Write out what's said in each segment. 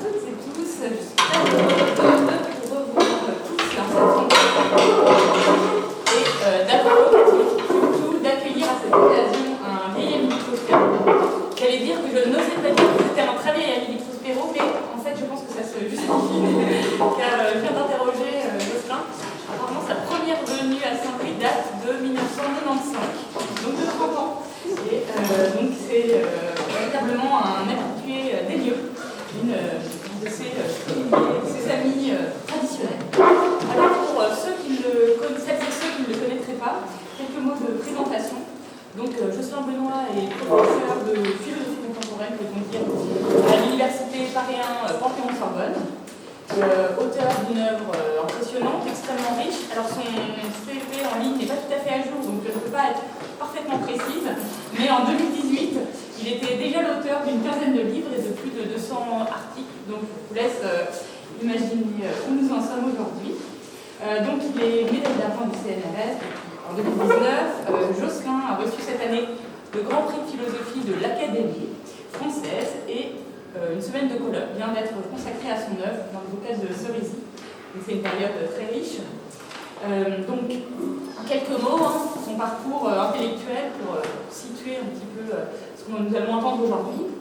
toutes et tous. Je suis très heureuse de vous revoir tous dans cette rencontre. Et d'avoir surtout d'accueillir à cette occasion un vieil ami Prospero. J'allais dire que je n'osais pas dire que c'était un très vieil ami Prospero, mais en fait je pense que ça se justifie, car je viens d'interroger Jocelyn. Apparemment sa première venue à Saint-Louis date de 1995, donc de 30 ans. Et donc c'est véritablement un habitué des lieux, une de ses amis traditionnels. Alors pour celles et ceux qui ne le connaîtraient pas, quelques mots de présentation. Donc Jocelyn Benoît est professeur de philosophie contemporaine, peut-on dire, à l'université Paris 1 Panthéon-Sorbonne. Auteur d'une œuvre impressionnante, extrêmement riche. Alors son CV en ligne n'est pas tout à fait à jour, donc je ne peux pas être parfaitement précise, mais en 2018, il était déjà l'auteur d'une quinzaine de livres et de plus de 200 articles, donc je vous laisse imaginer où nous en sommes aujourd'hui. Donc il est médaille d'argent du CNRS en 2019. Jocelyn a reçu cette année le Grand Prix de philosophie de l'Académie française et une semaine de colloque vient d'être consacrée à son œuvre dans le bouquet de Cerisy. C'est une période très riche. Donc, quelques mots, son parcours intellectuel pour situer un petit peu ce que nous allons entendre aujourd'hui.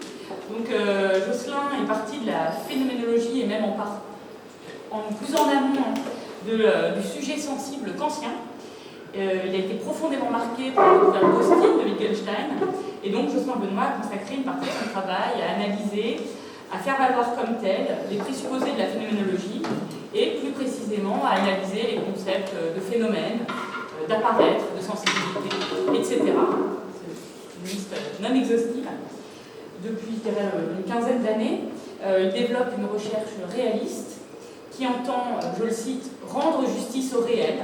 Donc, Jocelyn est parti de la phénoménologie et même plus en amont du sujet sensible kantien. Il a été profondément marqué par le découverte d'Austin, de Wittgenstein, et donc Jocelyn Benoît a consacré une partie de son travail à analyser, à faire valoir comme tel les présupposés de la phénoménologie, et plus précisément à analyser les concepts de phénomènes, d'apparaître, de sensibilité, etc. C'est une liste non exhaustive. Depuis une quinzaine d'années, il développe une recherche réaliste qui entend, je le cite, rendre justice au réel,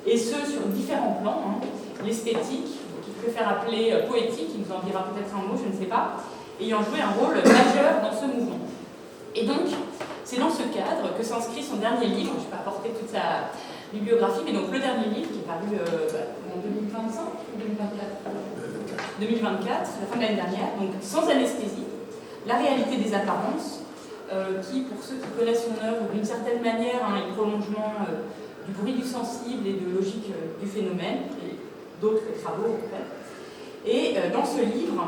et ce sur différents plans, l'esthétique, qu'il préfère appeler poétique, il nous en dira peut-être un mot, je ne sais pas, ayant joué un rôle majeur dans ce mouvement. Et donc, c'est dans ce cadre que s'inscrit son dernier livre, je ne vais pas apporter toute sa bibliographie, mais donc le dernier livre qui est paru en 2025 ou 2024, la fin de l'année dernière, donc Sans anesthésie, la réalité des apparences, qui, pour ceux qui connaissent son œuvre, d'une certaine manière, est le prolongement du bruit du sensible et de logique du phénomène, et d'autres travaux en fait. Et dans ce livre,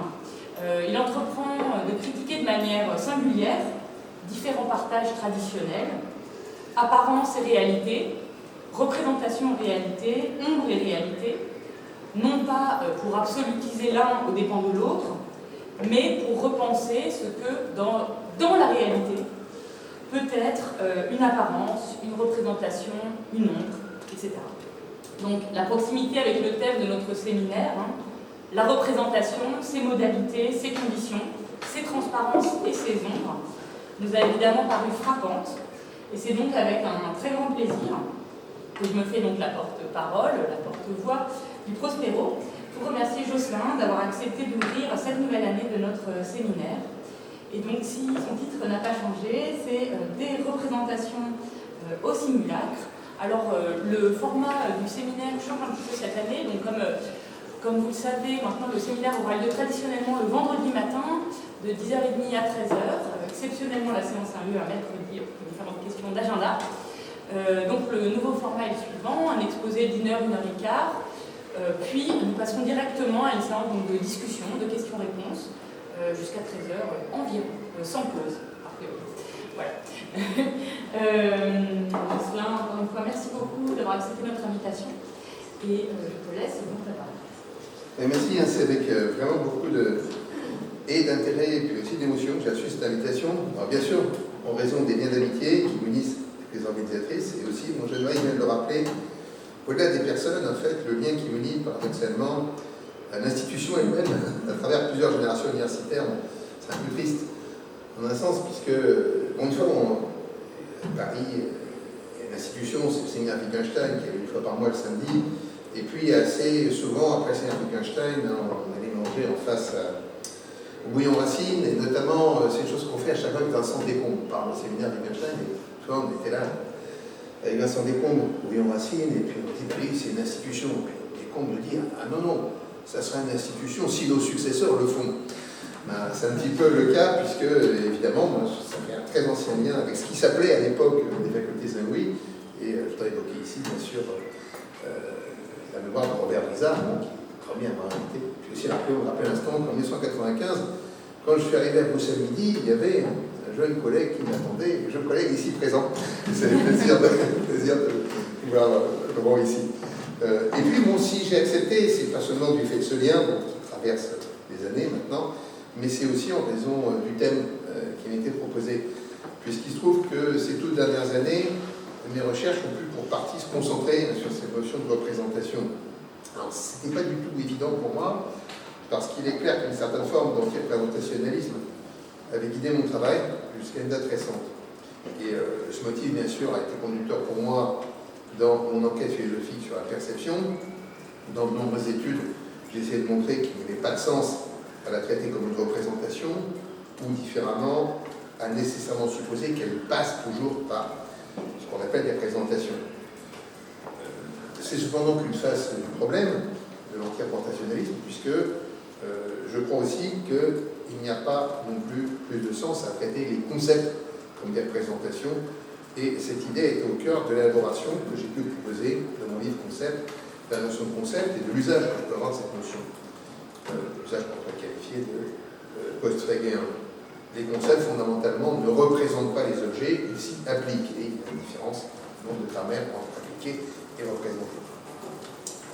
il entreprend de critiquer de manière singulière différents partages traditionnels, apparence et réalité, représentation et réalité, ombre et réalité, non pas pour absolutiser l'un aux dépens de l'autre, mais pour repenser ce que dans la réalité peut être une apparence, une représentation, une ombre, etc. Donc la proximité avec le thème de notre séminaire, la représentation, ses modalités, ses conditions, ses transparences et ses ombres, nous a évidemment paru frappante, et c'est donc avec un très grand plaisir que je me fais donc la porte-parole, la porte-voix du Prospero, pour remercier Jocelyn d'avoir accepté d'ouvrir cette nouvelle année de notre séminaire. Et donc si son titre n'a pas changé, c'est des représentations au simulacre. Alors le format du séminaire change un petit peu cette année, donc comme vous le savez, maintenant le séminaire aura lieu traditionnellement le vendredi matin de 10h30 à 13h. Exceptionnellement, la séance a lieu un mercredi pour différentes questions d'agenda. Donc le nouveau format est le suivant, un exposé d'1 heure, 1 heure et quart. Puis nous passerons directement à une séance de discussion, de questions-réponses, jusqu'à 13h environ, sans pause. Voilà. Jocelyn, encore une fois, merci beaucoup d'avoir accepté notre invitation. Et je te laisse vous préparer. Merci, c'est avec vraiment beaucoup d'intérêt et puis aussi d'émotion que j'ai reçu cette invitation. Alors bien sûr, en raison des liens d'amitié qui unissent les organisatrices, et aussi, mon jeune homme vient de le rappeler, au-delà des personnes, en fait, le lien qui unit paradoxalement l'institution elle-même, à travers plusieurs générations universitaires, c'est un peu triste, en un sens, puisque, une fois, Paris, l'institution, c'est le séminaire Wittgenstein, qui avait une fois par mois le samedi, et puis assez souvent, après le séminaire Wittgenstein, on allait manger en face au bouillon Racine, et notamment, c'est une chose qu'on fait à chaque fois que Vincent Descombes parle au séminaire Wittgenstein, et souvent on était là, avec Vincent Descombes, au bouillon Racine, et puis on dit, oui, c'est une institution. Et puis Descombes me dit, ah non, non, ça sera une institution si nos successeurs le font. Ben, c'est un petit peu le cas, puisque, évidemment, moi, ça fait un très ancien lien avec ce qui s'appelait à l'époque les facultés Saint-Louis. Et je dois évoquer ici, bien sûr, la mémoire de Robert Brizard, qui est le premier à m'avoir invité. Je vais aussi rappeler à l'instant qu'en 1995, quand je suis arrivé à Bruxelles Midi, il y avait un jeune collègue qui m'attendait, un jeune collègue ici présent. C'est un plaisir de voir le voir ici. Et puis, moi aussi, j'ai accepté, c'est pas seulement du fait de ce lien, qui traverse les années maintenant, mais c'est aussi en raison du thème qui m'a été proposé. Puisqu'il se trouve que ces toutes dernières années, mes recherches ont pu pour partie se concentrer sur cette notion de représentation. Alors, ce n'était pas du tout évident pour moi, parce qu'il est clair qu'une certaine forme d'anti-représentationnalisme avait guidé mon travail jusqu'à une date récente. Et ce motif, bien sûr, a été conducteur pour moi dans mon enquête philosophique sur la perception. Dans de nombreuses études, j'ai essayé de montrer qu'il n'y avait pas de sens à la traiter comme une représentation, ou différemment, à nécessairement supposer qu'elle passe toujours par ce qu'on appelle des représentations. C'est cependant qu'une face du problème de l'anti-représentationalisme, puisque je crois aussi qu'il n'y a pas non plus de sens à traiter les concepts comme des représentations, et cette idée était au cœur de l'élaboration que j'ai pu proposer dans mon livre Concept, de la notion de concept et de l'usage que peut avoir de cette notion. L'usage qu'on pourrait qualifier de post-hegéen. Les concepts, fondamentalement, ne représentent pas les objets, ils s'y appliquent. Et il y a une différence, nombre de grammaire entre appliquer et représenter.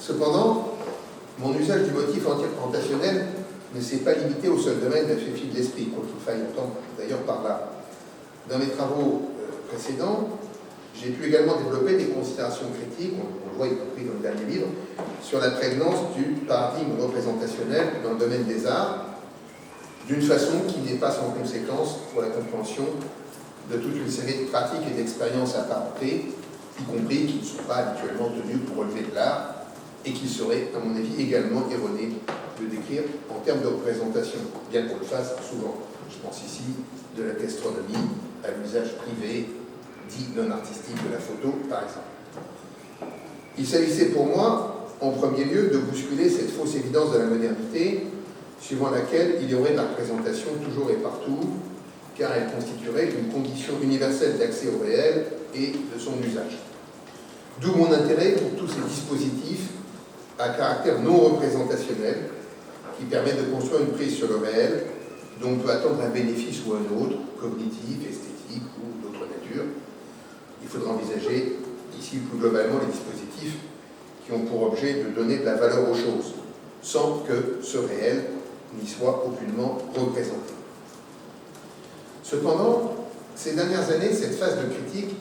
Cependant, mon usage du motif anti-représentationnel ne s'est pas limité au seul domaine de la philosophie de l'esprit, quoi qu'il faille entendre d'ailleurs par là. Dans mes travaux précédents, j'ai pu également développer des considérations critiques, on le voit y compris dans le dernier livre, sur la prégnance du paradigme représentationnel dans le domaine des arts, d'une façon qui n'est pas sans conséquence pour la compréhension de toute une série de pratiques et d'expériences apparentées, y compris qui ne sont pas habituellement tenues pour relever de l'art, et qu'il serait, à mon avis, également erroné de décrire en termes de représentation, bien qu'on le fasse souvent. Je pense ici de la gastronomie à l'usage privé, dit non artistique de la photo, par exemple. Il s'agissait pour moi, en premier lieu, de bousculer cette fausse évidence de la modernité, suivant laquelle il y aurait de la représentation toujours et partout, car elle constituerait une condition universelle d'accès au réel et de son usage. D'où mon intérêt pour tous ces dispositifs à caractère non représentationnel, qui permettent de construire une prise sur le réel, dont on peut attendre un bénéfice ou un autre, cognitif, esthétique ou d'autre nature. Il faudra envisager ici plus globalement les dispositifs qui ont pour objet de donner de la valeur aux choses, sans que ce réel n'y soit aucunement représenté. Cependant, ces dernières années, cette phase de critique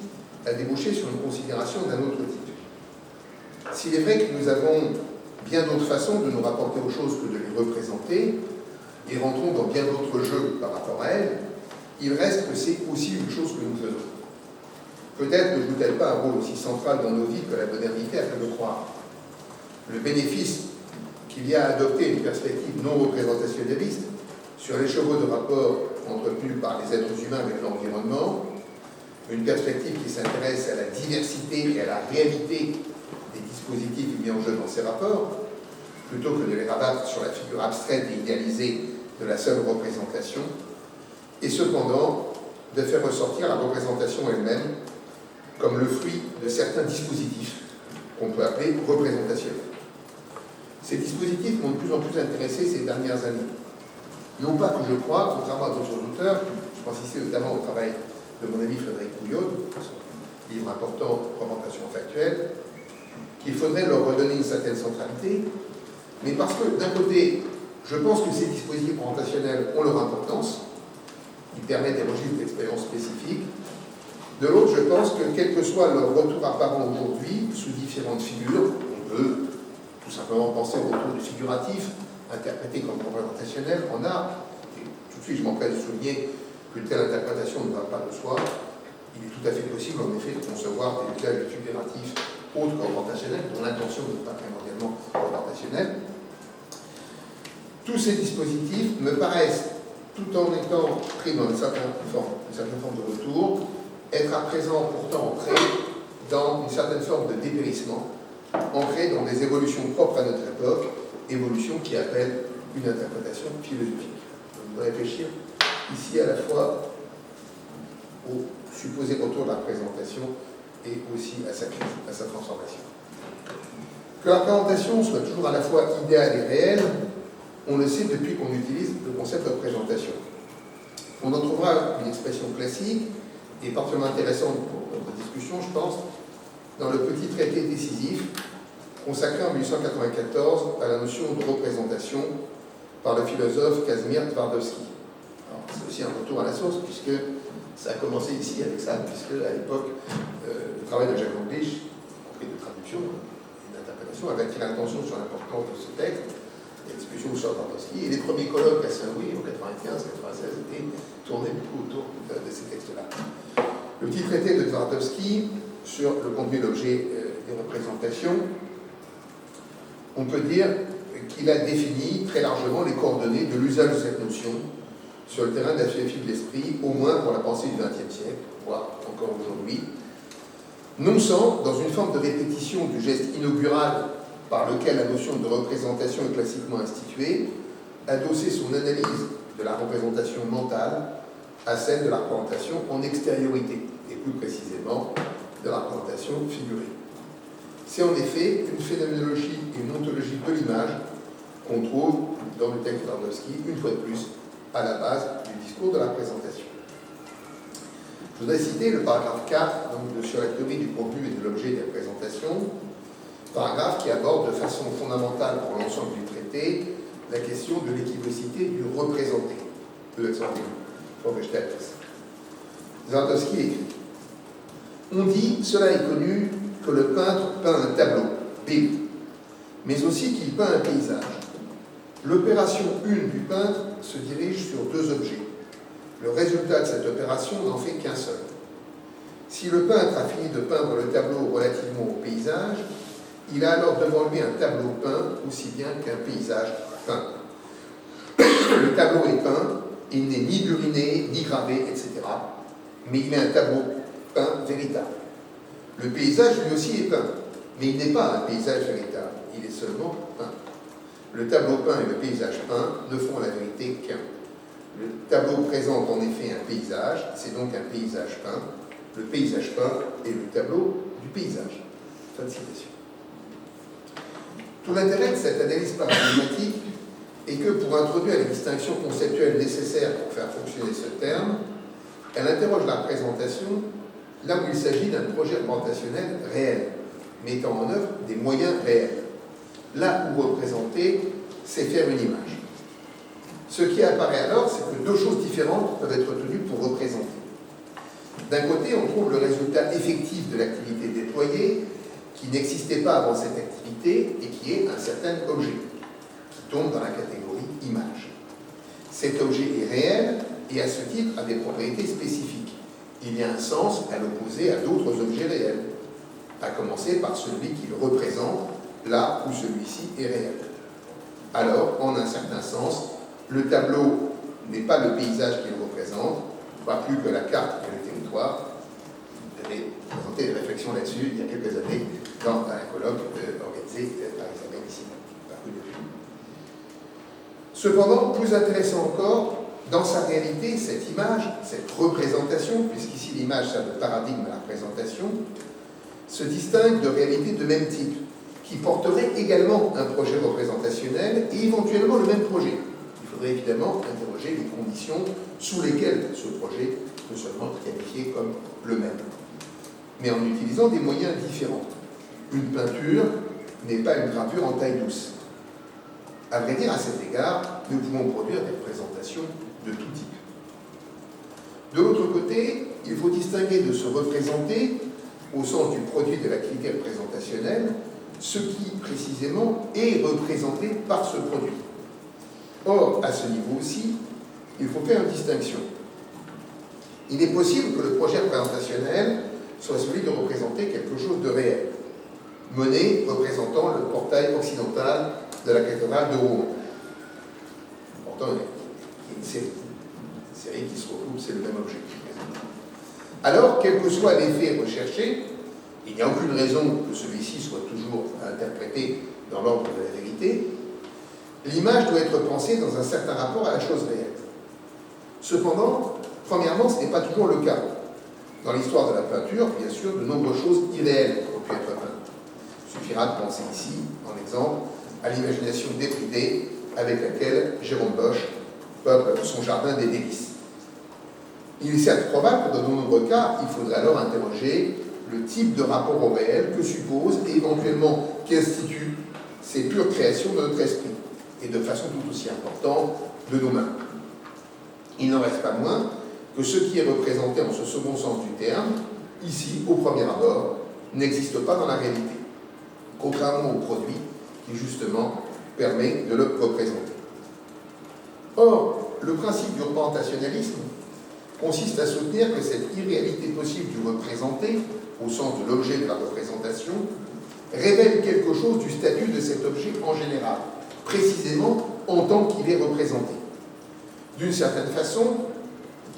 a débouché sur une considération d'un autre type. S'il est vrai que nous avons bien d'autres façons de nous rapporter aux choses que de les représenter, et rentrons dans bien d'autres jeux par rapport à elles, il reste que c'est aussi une chose que nous faisons. Peut-être ne joue-t-elle pas un rôle aussi central dans nos vies que la modernité a fait le croire. Le bénéfice qu'il y a à adopter une perspective non représentationnaliste sur les chevaux de rapport entretenus par les êtres humains avec l'environnement, une perspective qui s'intéresse à la diversité et à la réalité des dispositifs mis en jeu dans ces rapports, plutôt que de les rabattre sur la figure abstraite et idéalisée de la seule représentation, et cependant de faire ressortir la représentation elle-même comme le fruit de certains dispositifs qu'on peut appeler représentationnels. Ces dispositifs m'ont de plus en plus intéressé ces dernières années. Non pas que je crois, contrairement à d'autres auteurs, je pense ici notamment au travail de mon ami Frédéric Pouillot, son livre important, Représentation factuelle, qu'il faudrait leur redonner une certaine centralité, mais parce que d'un côté, je pense que ces dispositifs représentationnels ont leur importance, ils permettent des registres d'expérience spécifiques. De l'autre, je pense que quel que soit leur retour apparent aujourd'hui, sous différentes figures, on peut tout simplement penser au retour du figuratif, interprété comme représentationnel en art. Et tout de suite, je m'empresse de souligner qu'une telle interprétation ne va pas de soi. Il est tout à fait possible, en effet, de concevoir des usages figuratifs autres que représentationnels, dont l'intention n'est pas primordialement représentationnelle. Tous ces dispositifs me paraissent, tout en étant pris dans une certaine forme de retour, être à présent pourtant ancrés dans une certaine forme de dépérissement, ancrés dans des évolutions propres à notre époque, évolutions qui appellent une interprétation philosophique. On doit réfléchir ici à la fois au supposé retour de la représentation et aussi à sa transformation. Que la représentation soit toujours à la fois idéale et réelle, on le sait depuis qu'on utilise le concept de représentation. On en trouvera une expression classique et particulièrement intéressante pour notre discussion, je pense, dans le petit traité décisif consacré en 1894 à la notion de représentation par le philosophe Kazimierz Twardowski. C'est aussi un retour à la source, puisque ça a commencé ici avec ça, puisque à l'époque, le travail de Jacques English, compris de traduction et d'interprétation, avait attiré l'attention sur l'importance de ce texte, les discussions sur Twardowski, et les premiers colloques à Saint-Louis en 95-96 étaient tournés beaucoup autour de ces textes-là. Le petit traité de Twardowski sur le contenu et l'objet des représentations, on peut dire qu'il a défini très largement les coordonnées de l'usage de cette notion sur le terrain de la philosophie de l'esprit, au moins pour la pensée du XXe siècle, voire encore aujourd'hui, non sans, dans une forme de répétition du geste inaugural par lequel la notion de représentation est classiquement instituée, adosser son analyse de la représentation mentale à celle de la représentation en extériorité, et plus précisément de la représentation figurée. C'est en effet une phénoménologie et une ontologie de l'image qu'on trouve dans le texte de Twardowski, une fois de plus, à la base du discours de la présentation. Je voudrais citer le paragraphe 4 donc, sur la théorie du contenu et de l'objet des représentations, paragraphe qui aborde de façon fondamentale pour l'ensemble du traité la question de l'équivocité du représenté. Twardowski écrit: on dit, cela est connu, que le peintre peint un tableau, Bild, mais aussi qu'il peint un paysage. L'opération 1 du peintre se dirige sur deux objets. Le résultat de cette opération n'en fait qu'un seul. Si le peintre a fini de peindre le tableau relativement au paysage, il a alors devant lui un tableau peint aussi bien qu'un paysage peint. Le tableau est peint, il n'est ni buriné, ni gravé, etc. Mais il est un tableau peint véritable. Le paysage lui aussi est peint, mais il n'est pas un paysage véritable, il est seulement peint. Le tableau peint et le paysage peint ne font la vérité qu'un. Le tableau présente en effet un paysage, c'est donc un paysage peint. Le paysage peint est le tableau du paysage. Fin de citation. Tout l'intérêt de cette analyse paradigmatique est que pour introduire les distinctions conceptuelles nécessaires pour faire fonctionner ce terme, elle interroge la représentation là où il s'agit d'un projet représentationnel réel, mettant en œuvre des moyens réels. Là où représenter, c'est faire une image. Ce qui apparaît alors, c'est que deux choses différentes peuvent être tenues pour représenter. D'un côté, on trouve le résultat effectif de l'activité déployée, qui n'existait pas avant cette activité et qui est un certain objet, qui tombe dans la catégorie image. Cet objet est réel et à ce titre a des propriétés spécifiques. Il y a un sens à l'opposer à d'autres objets réels, à commencer par celui qui le représente là où celui-ci est réel. Alors, en un certain sens, le tableau n'est pas le paysage qu'il représente, pas plus que la carte et le territoire. J'avais présenté des réflexions là-dessus il y a quelques années dans un colloque organisé par Isabelle ici, paru depuis. Cependant, plus intéressant encore, dans sa réalité, cette image, cette représentation, puisqu'ici l'image sert de paradigme à la représentation, se distingue de réalités de même type, qui porteraient également un projet représentationnel et éventuellement le même projet. Il faudrait évidemment interroger les conditions sous lesquelles ce projet peut seulement être qualifié comme le même, mais en utilisant des moyens différents. Une peinture n'est pas une gravure en taille douce. À vrai dire, à cet égard, nous pouvons produire des représentations de tout type. De l'autre côté, il faut distinguer de se représenter, au sens du produit de l'activité représentationnelle, ce qui, précisément, est représenté par ce produit. Or, à ce niveau aussi, il faut faire une distinction. Il est possible que le projet représentationnel soit celui de représenter quelque chose de réel. Monet représentant le portail occidental de la cathédrale de Rouen. Pourtant, il y a une série qui se recoupe, c'est le même objet. Alors, quel que soit l'effet recherché, il n'y a aucune raison que celui-ci soit toujours interprété dans l'ordre de la vérité, l'image doit être pensée dans un certain rapport à la chose réelle. Cependant, premièrement, ce n'est pas toujours le cas. Dans l'histoire de la peinture, bien sûr, de nombreuses choses irréelles ont pu être peintes. Il suffira de penser ici, en exemple, à l'imagination débridée avec laquelle Jérôme Bosch peuple son jardin des délices. Il est certes probable que dans de nombreux cas, il faudrait alors interroger le type de rapport au réel que suppose et éventuellement qu'instituent ces pures créations de notre esprit, et de façon tout aussi importante de nos mains. Il n'en reste pas moins que ce qui est représenté en ce second sens du terme, ici, au premier abord, n'existe pas dans la réalité, contrairement au produit qui, justement, permet de le représenter. Or, le principe du représentationnalisme consiste à soutenir que cette irréalité possible du représenté, au sens de l'objet de la représentation, révèle quelque chose du statut de cet objet en général, précisément en tant qu'il est représenté. D'une certaine façon,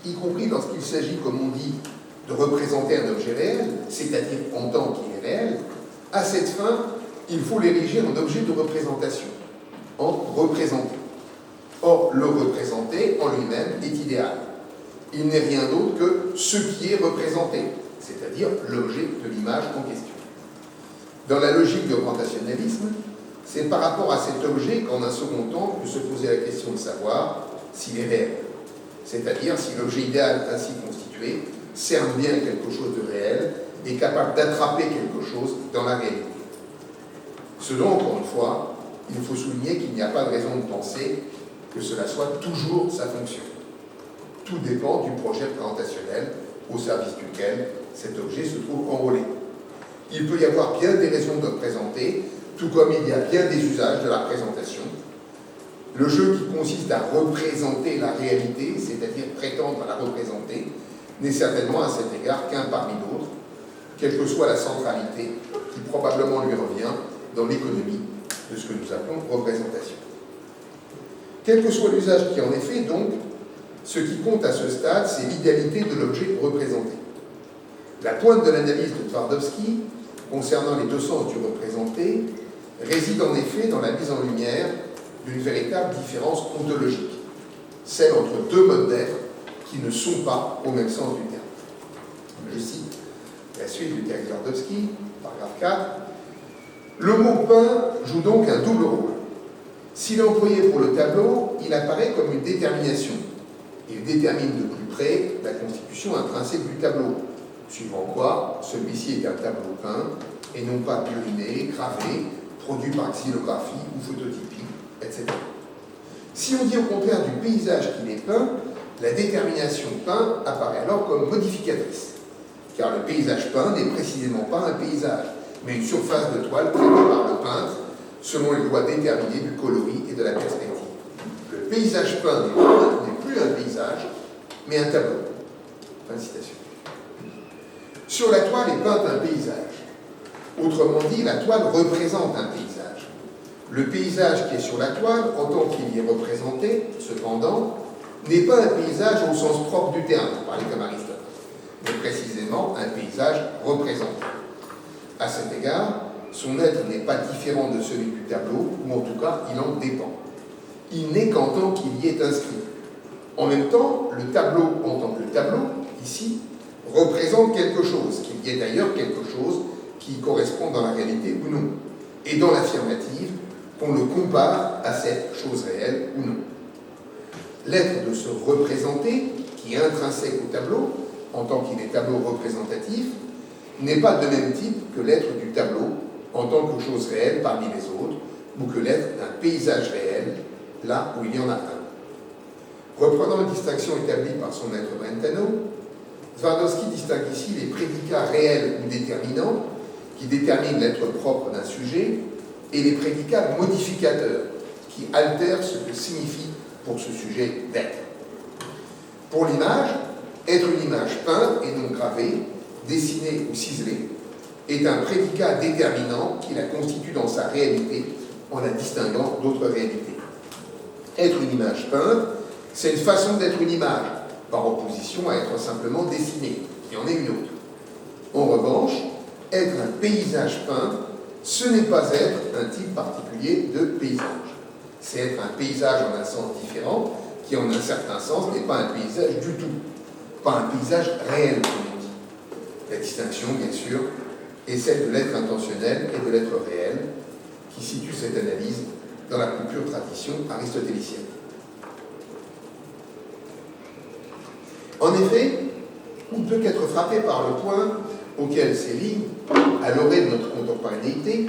y compris lorsqu'il s'agit, comme on dit, de représenter un objet réel, c'est-à-dire en tant qu'il est réel, à cette fin, il faut l'ériger en objet de représentation, en représenté. Or, le représenter en lui-même est idéal. Il n'est rien d'autre que ce qui est représenté, c'est-à-dire l'objet de l'image en question. Dans la logique du représentationnalisme, c'est par rapport à cet objet qu'en un second temps peut se poser la question de savoir s'il est réel, c'est-à-dire si l'objet idéal ainsi constitué cerne bien quelque chose de réel et capable d'attraper quelque chose dans la réalité. Ce dont, encore une fois, il faut souligner qu'il n'y a pas de raison de penser que cela soit toujours sa fonction. Tout dépend du projet représentationnel au service duquel cet objet se trouve enrôlé. Il peut y avoir bien des raisons de représenter, tout comme il y a bien des usages de la représentation. Le jeu qui consiste à représenter la réalité, c'est-à-dire prétendre à la représenter, n'est certainement à cet égard qu'un parmi d'autres, quelle que soit la centralité qui probablement lui revient dans l'économie de ce que nous appelons représentation. Quel que soit l'usage qui en est fait, donc, ce qui compte à ce stade, c'est l'idéalité de l'objet représenté. La pointe de l'analyse de Twardowski, concernant les deux sens du représenté, réside en effet dans la mise en lumière d'une véritable différence ontologique, celle entre deux modes d'être qui ne sont pas au même sens du terme. Je cite la suite du texte de Twardowski, paragraphe 4. Le mot peint joue donc un double rôle. S'il est employé pour le tableau, il apparaît comme une détermination. Il détermine de plus près la constitution intrinsèque du tableau, suivant quoi celui-ci est un tableau peint et non pas buriné, gravé, produit par xylographie ou phototypie, etc. Si on dit au contraire du paysage qu'il est peint, la détermination peint apparaît alors comme modificatrice, car le paysage peint n'est précisément pas un paysage, mais une surface de toile traitée par le peintre selon les lois déterminées du coloris et de la perspective. Le paysage peint n'est plus un paysage, mais un tableau. Fin de citation. Sur la toile est peint un paysage. Autrement dit, la toile représente un paysage. Le paysage qui est sur la toile, en tant qu'il y est représenté, cependant, n'est pas un paysage au sens propre du terme, pour parler comme Aristote, mais précisément un paysage représenté. À cet égard, son être n'est pas différent de celui du tableau, ou en tout cas, il en dépend. Il n'est qu'en tant qu'il y est inscrit. En même temps, le tableau, en tant que tableau, ici, représente quelque chose, qu'il y ait d'ailleurs quelque chose qui correspond dans la réalité ou non, et dans l'affirmative, qu'on le compare à cette chose réelle ou non. L'être de se représenter, qui est intrinsèque au tableau, en tant qu'il est tableau représentatif, n'est pas de même type que l'être du tableau, en tant que chose réelle parmi les autres, ou que l'être d'un paysage réel, là où il y en a un. Reprenant la distinction établie par son maître Brentano, Twardowski distingue ici les prédicats réels ou déterminants, qui déterminent l'être propre d'un sujet, et les prédicats modificateurs, qui altèrent ce que signifie pour ce sujet d'être. Pour l'image, être une image peinte et non gravée, dessinée ou ciselée, est un prédicat déterminant qui la constitue dans sa réalité en la distinguant d'autres réalités. Être une image peinte, c'est une façon d'être une image, par opposition à être simplement dessinée, qui en est une autre. En revanche, être un paysage peint, ce n'est pas être un type particulier de paysage. C'est être un paysage en un sens différent, qui en un certain sens n'est pas un paysage du tout, pas un paysage réel, comme on dit. La distinction, bien sûr, est celle de l'être intentionnel et de l'être réel, qui situe cette analyse dans la plus pure tradition aristotélicienne. En effet, on ne peut qu'être frappé par le point auquel ces lignes, à l'orée de notre contemporanéité,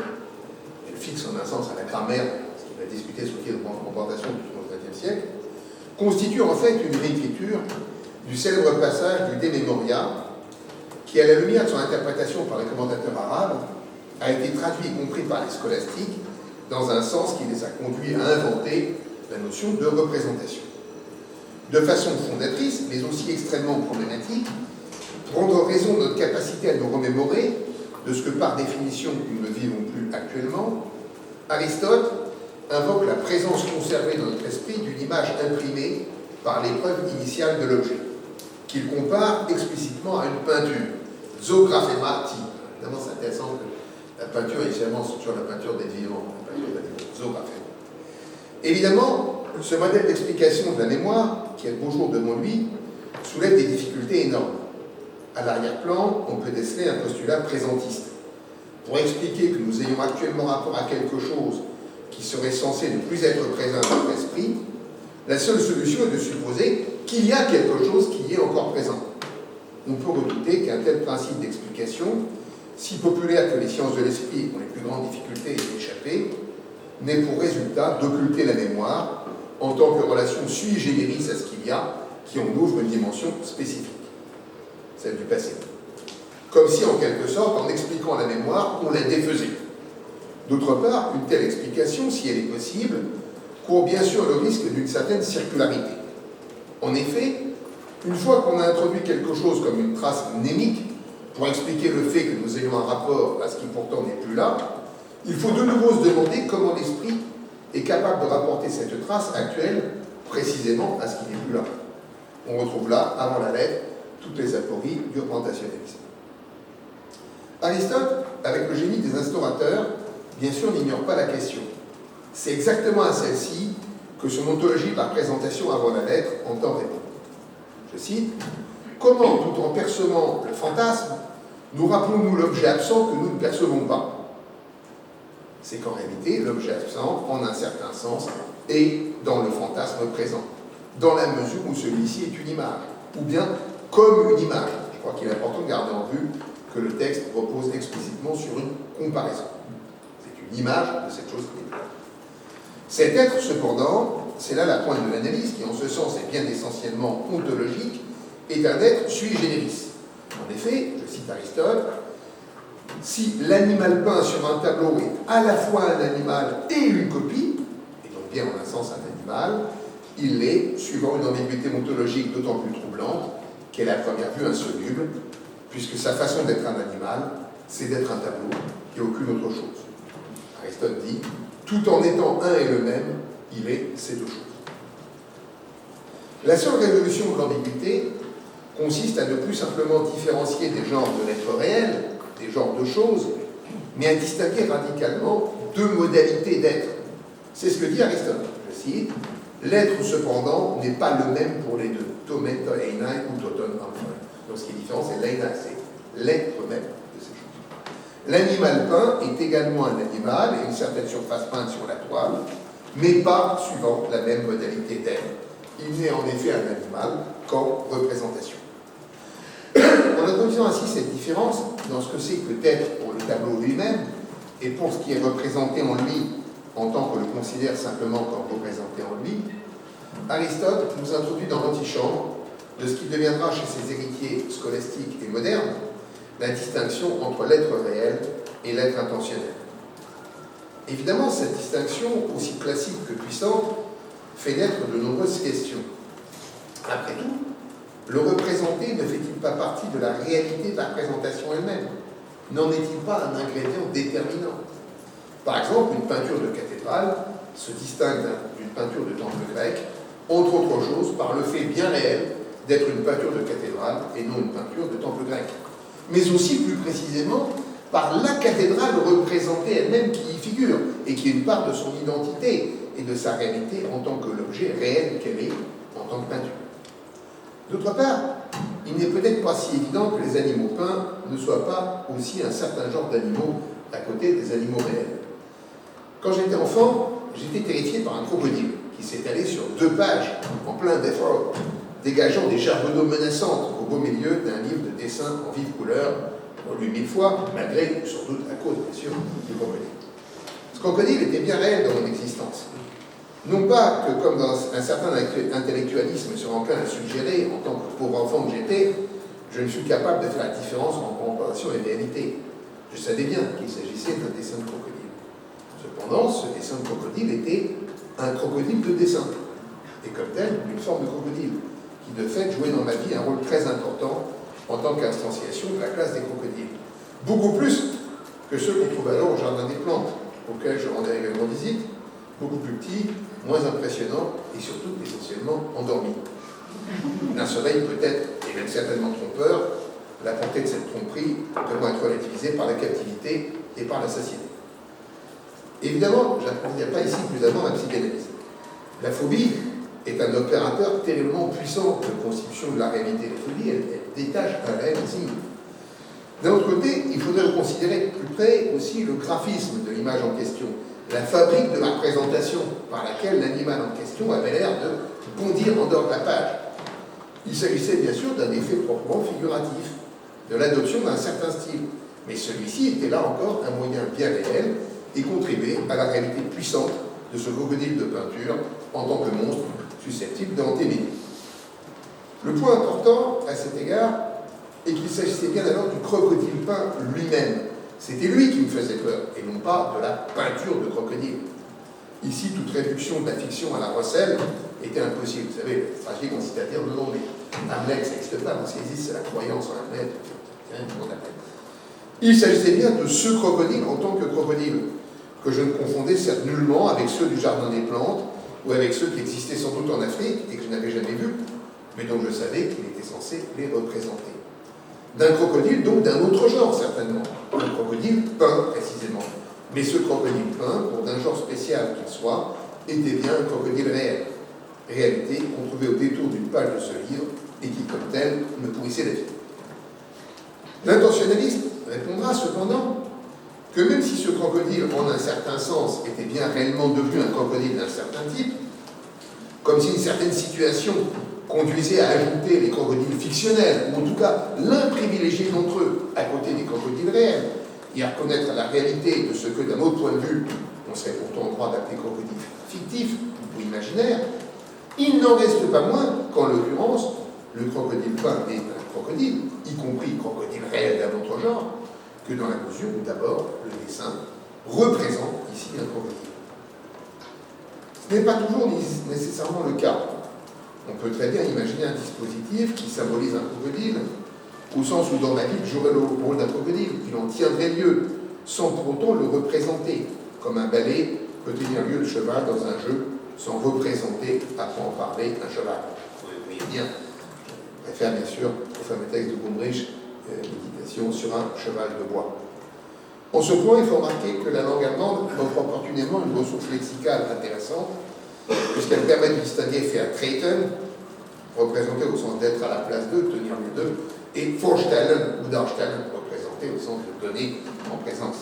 elles fixent en un sens à la grammaire, ce qui va discuter sur qui est de compréhension du XXe siècle, constituent en fait une réécriture du célèbre passage du De Memoria, qui, à la lumière de son interprétation par les commentateurs arabes, a été traduit y compris par les scolastiques dans un sens qui les a conduits à inventer la notion de représentation. De façon fondatrice, mais aussi extrêmement problématique, prendre raison de notre capacité à nous remémorer de ce que par définition nous ne vivons plus actuellement, Aristote invoque la présence conservée dans notre esprit d'une image imprimée par l'épreuve initiale de l'objet, qu'il compare explicitement à une peinture, zographema type. Évidemment, c'est intéressant que la peinture, initialement, c'est toujours la peinture des vivants, la peinture des zographema. Évidemment, ce modèle d'explication de la mémoire, qui a le beau jour devant lui, soulève des difficultés énormes. À l'arrière-plan, on peut déceler un postulat présentiste. Pour expliquer que nous ayons actuellement rapport à quelque chose qui serait censé ne plus être présent dans notre esprit, la seule solution est de supposer qu'il y a quelque chose qui y est encore présent. On peut redouter qu'un tel principe d'explication, si populaire que les sciences de l'esprit ont les plus grandes difficultés à y échapper, n'ait pour résultat d'occulter la mémoire en tant que relation sui generis à ce qu'il y a, qui en ouvre une dimension spécifique, celle du passé. Comme si, en quelque sorte, en expliquant la mémoire, on la défaisait. D'autre part, une telle explication, si elle est possible, court bien sûr le risque d'une certaine circularité. En effet, une fois qu'on a introduit quelque chose comme une trace mnémique pour expliquer le fait que nous ayons un rapport à ce qui pourtant n'est plus là, il faut de nouveau se demander comment l'esprit est capable de rapporter cette trace actuelle précisément à ce qui n'est plus là. On retrouve là, avant la lettre, toutes les apories du représentationnalisme. Aristote, avec le génie des instaurateurs, bien sûr n'ignore pas la question. C'est exactement à celle-ci que son ontologie par présentation avant la lettre entend répondre. Je cite, « Comment, tout en percevant le fantasme, nous rappelons-nous l'objet absent que nous ne percevons pas ?» C'est qu'en réalité, l'objet absent, en un certain sens, est dans le fantasme présent, dans la mesure où celui-ci est une image, ou bien comme une image. Je crois qu'il est important de garder en vue que le texte repose explicitement sur une comparaison. C'est une image de cette chose qui est là. Cet être, cependant, c'est là la pointe de l'analyse, qui en ce sens est bien essentiellement ontologique, est un être sui generis. En effet, je cite Aristote, si l'animal peint sur un tableau est à la fois un animal et une copie, et donc bien en un sens un animal, il l'est, suivant une ambiguïté ontologique d'autant plus troublante qu'elle est à première vue insoluble, puisque sa façon d'être un animal, c'est d'être un tableau et aucune autre chose. Aristote dit, tout en étant un et le même, il est ces deux choses. La seule résolution de l'ambiguïté consiste à ne plus simplement différencier des genres de l'être réel, des genres de choses, mais à distinguer radicalement deux modalités d'être. C'est ce que dit Aristote. Je cite, l'être cependant n'est pas le même pour les deux. Tometo einai ou toton amphoi. Donc ce qui est différent, c'est l'einai, c'est l'être même de ces choses. L'animal peint est également un animal et une certaine surface peinte sur la toile, mais pas suivant la même modalité d'être. Il n'est en effet un animal qu'en représentation. En introduisant ainsi cette différence dans ce que c'est que d'être pour le tableau lui-même et pour ce qui est représenté en lui en tant qu'on le considère simplement comme représenté en lui, Aristote nous introduit dans l'antichambre de ce qui deviendra chez ses héritiers scolastiques et modernes la distinction entre l'être réel et l'être intentionnel. Évidemment, cette distinction, aussi classique que puissante, fait naître de nombreuses questions. Après tout, le représenté ne fait-il pas partie de la réalité de la représentation elle-même? N'en est-il pas un ingrédient déterminant? Par exemple, une peinture de cathédrale se distingue d'une peinture de temple grec, entre autres choses, par le fait bien réel d'être une peinture de cathédrale et non une peinture de temple grec. Mais aussi, plus précisément, par la cathédrale représentée elle-même qui y figure et qui est une part de son identité et de sa réalité en tant que l'objet réel qu'elle est en tant que peinture. D'autre part, il n'est peut-être pas si évident que les animaux peints ne soient pas aussi un certain genre d'animaux à côté des animaux réels. Quand j'étais enfant, j'étais terrifié par un crocodile qui s'étalait sur 2 pages en plein d'efforts, dégageant des charbonneaux menaçantes au beau milieu d'un livre de dessins en vive couleur, lu 1000 fois, malgré, sans doute à cause, bien sûr, du crocodile. Ce crocodile était bien réel dans mon existence. Non pas que, comme dans un certain intellectualisme se enclin à suggérer, en tant que pauvre enfant que j'étais, je ne suis capable de faire la différence entre comparaison et réalité. Je savais bien qu'il s'agissait d'un dessin de crocodile. Cependant, ce dessin de crocodile était un crocodile de dessin, et comme tel, une forme de crocodile, qui de fait jouait dans ma vie un rôle très important en tant qu'instanciation de la classe des crocodiles. Beaucoup plus que ceux qu'on trouve alors au Jardin des Plantes, auxquels je rendais régulièrement visite, beaucoup plus petits, moins impressionnants et surtout essentiellement endormis. D'un sommeil peut-être, et même certainement trompeur, la portée de cette tromperie devant être relativisée par la captivité et par la satiété. Évidemment, je n'approfondirai pas ici plus avant la psychanalyse. La phobie est un opérateur terriblement puissant de constitution de la réalité. La phobie, elle détache un réel signe. D'un autre côté, il faudrait considérer de plus près aussi le graphisme de l'image en question, la fabrique de la représentation par laquelle l'animal en question avait l'air de bondir en dehors de la page. Il s'agissait bien sûr d'un effet proprement figuratif, de l'adoption d'un certain style, mais celui-ci était là encore un moyen bien réel et contribuait à la réalité puissante de ce crocodile de peinture en tant que monstre susceptible de hanter les nuits. Le point important à cet égard est qu'il s'agissait bien alors du crocodile peint lui-même. C'était lui qui me faisait peur, et non pas de la peinture de crocodile. Ici, toute réduction de la fiction à la recelle était impossible. Vous savez, le tragique en citataire de nom, mais Hamlet, ça n'existe pas, dans ce qui existe, c'est la croyance en Hamlet. Il s'agissait bien de ce crocodile en tant que crocodile, que je ne confondais certes nullement avec ceux du Jardin des Plantes, ou avec ceux qui existaient sans doute en Afrique, et que je n'avais jamais vus, mais dont je savais qu'il était censé les représenter. D'un crocodile, donc d'un autre genre, certainement. Un crocodile peint, précisément. Mais ce crocodile peint, pour d'un genre spécial qu'il soit, était bien un crocodile réel. Réalité qu'on trouvait au détour d'une page de ce livre, et qui, comme tel, me pourrissait la vie. L'intentionnaliste répondra cependant que même si ce crocodile, en un certain sens, était bien réellement devenu un crocodile d'un certain type, comme si une certaine situation conduisait à ajouter les crocodiles fictionnels, ou en tout cas l'un privilégié d'entre eux, à côté des crocodiles réels, et à reconnaître la réalité de ce que, d'un autre point de vue, on serait pourtant en droit d'appeler crocodile fictif ou imaginaire, il n'en reste pas moins qu'en l'occurrence, le crocodile peint est un crocodile, y compris crocodile réel d'un autre genre, que dans la mesure où d'abord le dessin représente ici un crocodile. Ce n'est pas toujours nécessairement le cas. On peut très bien imaginer un dispositif qui symbolise un crocodile, au sens où dans la vie jouerait le rôle d'un crocodile, il en tiendrait lieu, sans pour autant le représenter, comme un ballet peut tenir lieu de cheval dans un jeu, sans représenter, à en parler, un cheval. Vous voyez bien, je préfère bien sûr au fameux texte de Gombrich, méditation sur un cheval de bois. En ce point, il faut remarquer que la langue allemande offre opportunément une ressource lexicale intéressante, puisqu'elle permet de distinguer vertreten, représenté au sens d'être à la place d'eux, tenir lieu d'eux, et vorstellen ou darstellen, représenté au sens de donner en présence,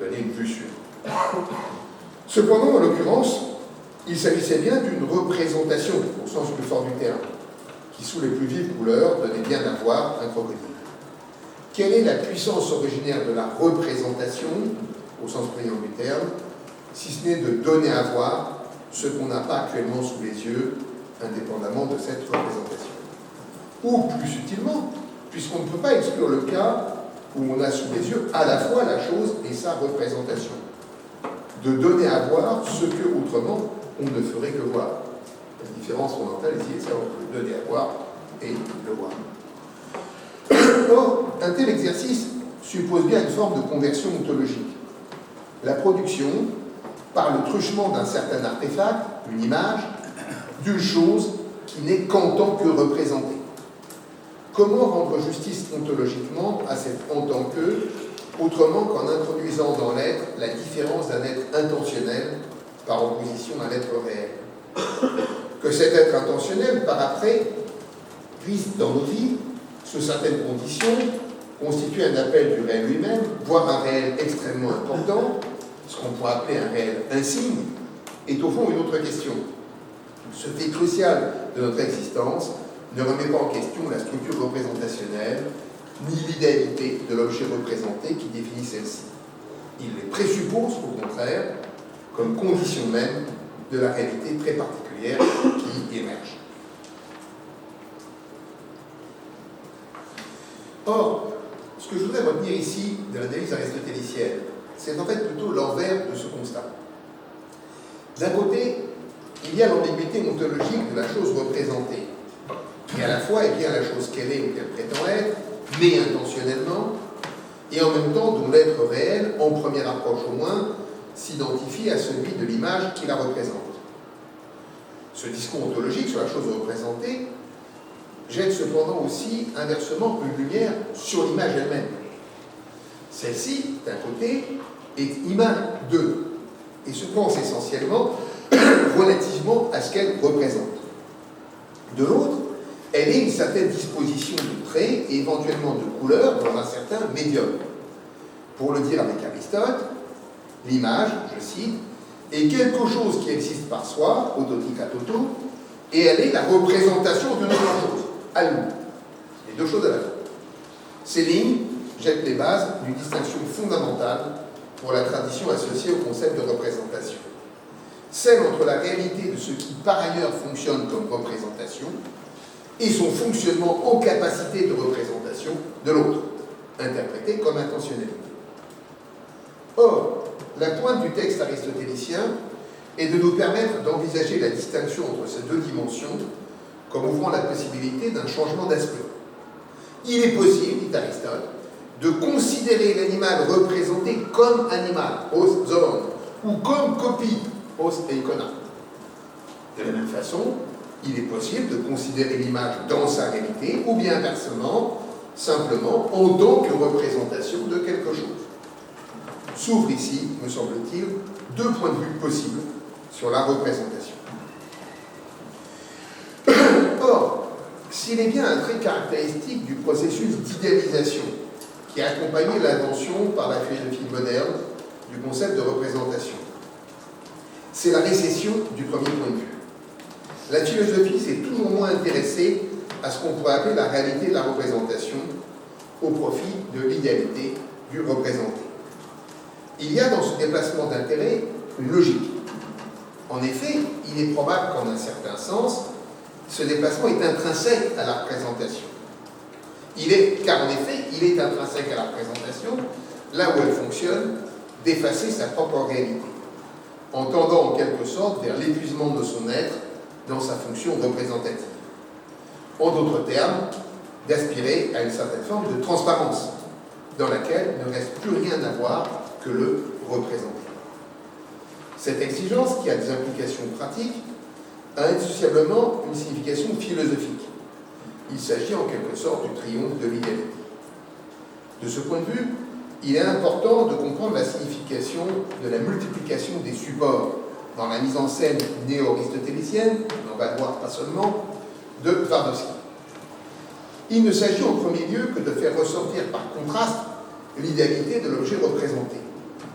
donner une vue sur. Cependant, en l'occurrence, il s'agissait bien d'une représentation, au sens plus fort du terme, qui, sous les plus vives couleurs, donnait bien à voir un crocodile. Quelle est la puissance originaire de la représentation, au sens prégnant du terme, si ce n'est de donner à voir ce qu'on n'a pas actuellement sous les yeux, indépendamment de cette représentation. Ou plus subtilement, puisqu'on ne peut pas exclure le cas où on a sous les yeux à la fois la chose et sa représentation. De donner à voir ce que, autrement, on ne ferait que voir. La différence fondamentale ici est celle entre le donner à voir et le voir. Or, un tel exercice suppose bien une forme de conversion ontologique. La production, par le truchement d'un certain artefact, une image, d'une chose qui n'est qu'en tant que représentée. Comment rendre justice ontologiquement à cet en tant que, autrement qu'en introduisant dans l'être la différence d'un être intentionnel par opposition à l'être réel? Que cet être intentionnel, par après, puisse, dans nos vies, sous certaines conditions, constituer un appel du réel lui-même, voire un réel extrêmement important, ce qu'on pourrait appeler un réel insigne, est au fond une autre question. Ce fait crucial de notre existence ne remet pas en question la structure représentationnelle, ni l'idéalité de l'objet représenté qui définit celle-ci. Il les présuppose, au contraire, comme condition même de la réalité très particulière qui émerge. Or, ce que je voudrais retenir ici de l'analyse aristotélicienne, c'est en fait plutôt l'envers de ce constat. D'un côté, il y a l'ambiguïté ontologique de la chose représentée, qui à la fois est bien la chose qu'elle est ou qu'elle prétend être, mais intentionnellement, et en même temps dont l'être réel, en première approche au moins, s'identifie à celui de l'image qui la représente. Ce discours ontologique sur la chose représentée jette cependant aussi inversement une lumière sur l'image elle-même. Celle-ci, d'un côté, est image d'eux et se pense essentiellement relativement à ce qu'elle représente. De l'autre, elle est une certaine disposition de traits et éventuellement de couleurs dans un certain médium. Pour le dire avec Aristote, l'image, je cite, est quelque chose qui existe par soi, autotica toto, et elle est la représentation d'une autre chose, alou. Les deux choses à la fois. Ces lignes jettent les bases d'une distinction fondamentale pour la tradition associée au concept de représentation. Celle entre la réalité de ce qui par ailleurs fonctionne comme représentation et son fonctionnement aux capacités de représentation de l'autre, interprété comme intentionnalité. Or, la pointe du texte aristotélicien est de nous permettre d'envisager la distinction entre ces deux dimensions comme ouvrant la possibilité d'un changement d'aspect. Il est possible, dit Aristote, de considérer l'animal représenté comme animal, os zoon, ou comme copie, os eikona. De la même façon, il est possible de considérer l'image dans sa réalité, ou bien inversement, simplement en tant que représentation de quelque chose. S'ouvrent ici, me semble-t-il, deux points de vue possibles sur la représentation. Or, s'il est bien un trait caractéristique du processus d'idéalisation qui a accompagné l'invention par la philosophie moderne du concept de représentation, c'est la récession du premier point de vue. La philosophie s'est toujours moins intéressée à ce qu'on pourrait appeler la réalité de la représentation au profit de l'idéalité du représenté. Il y a dans ce déplacement d'intérêt une logique. En effet, il est probable qu'en un certain sens, ce déplacement est intrinsèque à la représentation. Car en effet, il est intrinsèque à la représentation, là où elle fonctionne, d'effacer sa propre réalité, en tendant en quelque sorte vers l'épuisement de son être dans sa fonction représentative. En d'autres termes, d'aspirer à une certaine forme de transparence, dans laquelle ne reste plus rien à voir que le représenté. Cette exigence, qui a des implications pratiques, a indissociablement une signification philosophique. Il s'agit en quelque sorte du triomphe de l'idéalité. De ce point de vue, il est important de comprendre la signification de la multiplication des supports dans la mise en scène néo-aristotélicienne, on en va voir pas seulement, de Twardowski. Il ne s'agit en premier lieu que de faire ressortir par contraste l'idéalité de l'objet représenté.